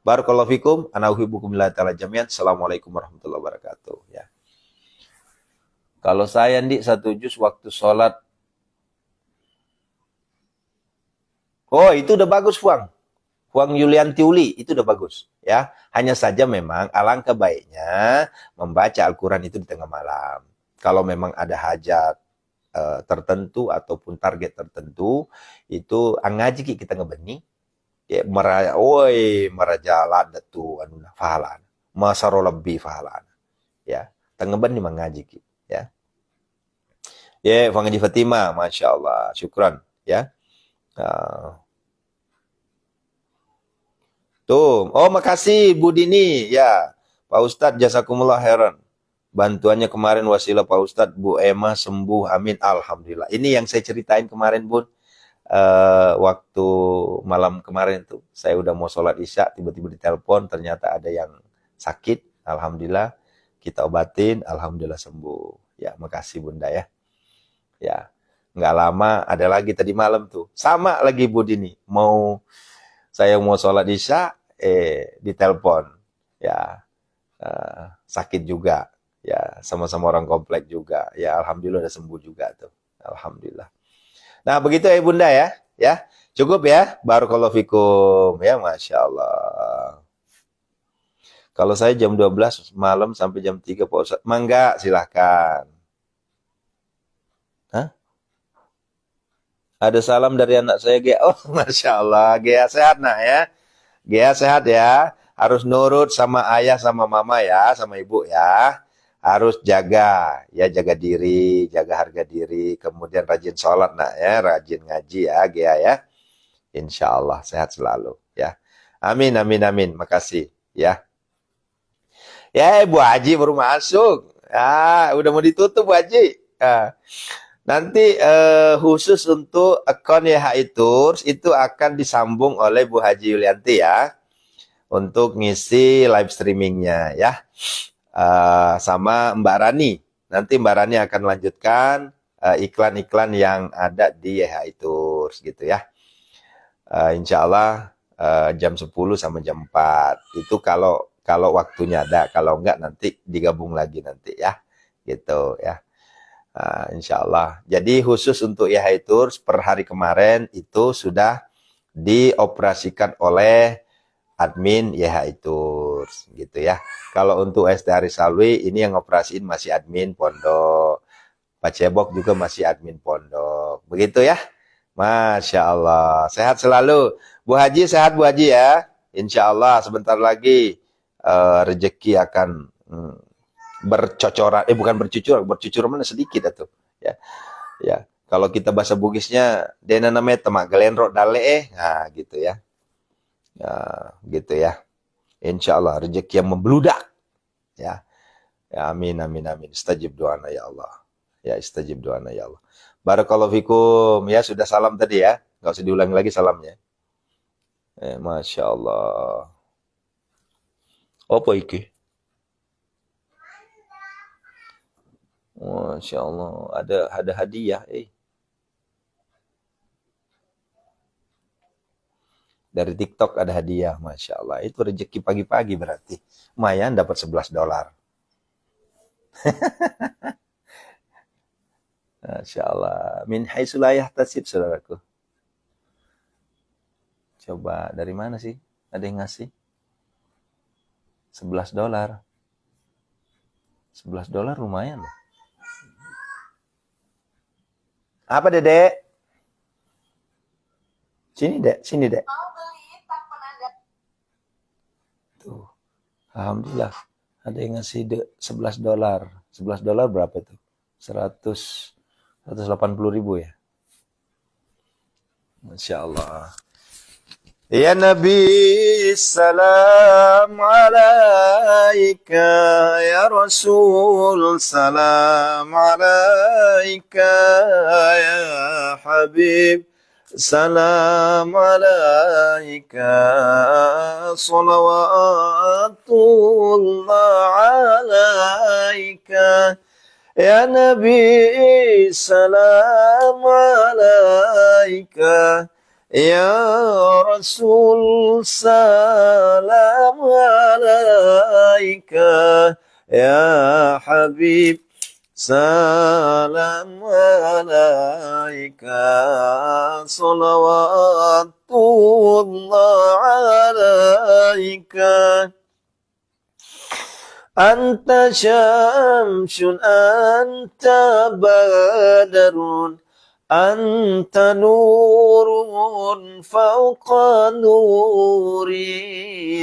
Barakallahu fikum, ana uhibbukum billahi ta'ala jami'an. Assalamualaikum warahmatullahi wabarakatuh ya. Kalau saya Ndik satu juz waktu sholat. Oh, itu udah bagus, Fuang. Fuang Yulianti Uli, itu udah bagus ya. Hanya saja memang alangkah baiknya membaca Al-Quran itu di tengah malam. Kalau memang ada hajat tertentu ataupun target tertentu, itu ngaji kita ngebeni. Ya, merajalat datu anuna fahalan masaro lebih fahalan ya tengeban di mengaji ya Fangaji Fatima, Masya Allah, syukran ya. Tuh, oh makasih Bu Dini ya, Pak Ustadz jazakumullah khairan, bantuannya kemarin wasilah Pak Ustadz, Bu Emma sembuh, amin, alhamdulillah. Ini yang saya ceritain kemarin Bun. Waktu malam kemarin tuh saya udah mau sholat isya, tiba-tiba ditelepon ternyata ada yang sakit, alhamdulillah kita obatin, alhamdulillah sembuh ya. Makasih Bunda ya. Ya nggak lama ada lagi tadi malam tuh sama lagi Bu Dini, saya mau sholat isya ditelepon ya, sakit juga ya, sama-sama orang komplek juga ya, alhamdulillah udah sembuh juga tuh, alhamdulillah. Nah, begitu ya Bunda ya. Ya, cukup ya. Barakallahu fikum ya, Masya Allah. Kalau saya jam 12 malam sampai jam 3 Pak Ustadz. Mangga, silahkan. Hah? Ada salam dari anak saya, Gea. Oh, Masya Allah. Gea sehat, nak ya. Gea sehat ya. Harus nurut sama ayah, sama mama ya, sama ibu ya. Harus jaga, ya jaga diri, jaga harga diri. Kemudian rajin sholat, nak ya. Rajin ngaji ya, Gea ya. Insya Allah sehat selalu ya. Amin, amin, amin. Makasih ya. Ya, Bu Haji baru masuk. Ah, udah mau ditutup, Bu Haji. Ah. Nanti khusus untuk akun YHI Tours itu akan disambung oleh Bu Haji Yulianti ya untuk ngisi live streamingnya ya. Sama Mbak Rani. Nanti Mbak Rani akan lanjutkan iklan-iklan yang ada di YHI Tours gitu ya. Insya Allah jam 10 sama jam 4. Itu kalau waktunya ada, kalau enggak nanti digabung lagi nanti ya. Gitu ya. Insya Allah. Jadi khusus untuk YHI Tours per hari kemarin itu sudah dioperasikan oleh admin YHI Tours gitu ya. Kalau untuk ST Arisalwi ini yang operasiin masih admin pondok. Pak Cebok juga masih admin pondok. Begitu ya. Masya Allah. Sehat selalu. Bu Haji sehat Bu Haji ya. Insya Allah sebentar lagi rezeki akan bercocoran, bukan bercucuran mana sedikit atau ya. Ya, kalau kita bahasa Bugisnya dena namanya temak gelenrok dale nah gitu ya. Nah, gitu ya. Insya Allah rezeki yang membludak ya. Ya amin amin amin. Istajib doana ya Allah. Ya istajib doana ya Allah. Barakallahu fikum. Ya sudah salam tadi ya. Enggak usah diulangi lagi salamnya. Masya Allah. Apa iki? Masya Allah, ada hadiah, Dari TikTok ada hadiah, Masya Allah. Itu rezeki pagi-pagi berarti. Lumayan dapat $11. Masya Allah. Min haitsu la yahtasib, saudaraku. Coba, dari mana sih? Ada yang ngasih? $11. $11 lumayan loh. Apa, Dedek? Sini, Dek. Sini, Dek. Tuh. Alhamdulillah. Ada yang ngasih $11. $11 berapa itu? 180.000 ya. Masya Allah. Ya Nabi, salam alaika. Ya Rasul, salam alaika. Ya Habib, salam alaika. Salawatullah alaika. Ya Nabi, salam alaika. Ya Rasul, salam alaika. Ya Habib, salam alaika. Salawatullah alaika. Anta syamsun, anta badarun, anta nurun fauqa nuri,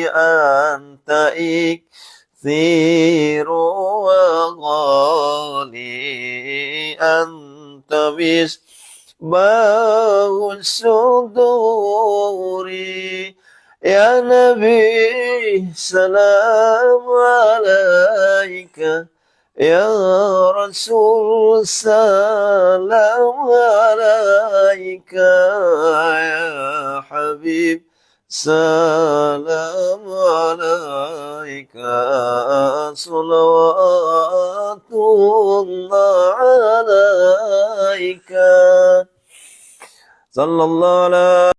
anta ikthiru wa ghali, anta misbahus suduri. Ya Nabi, salam alaika. Ya Rasul, salam alaika. Ya Habib, salam alaika. Salawatullah alaika. Sallallahu alaihi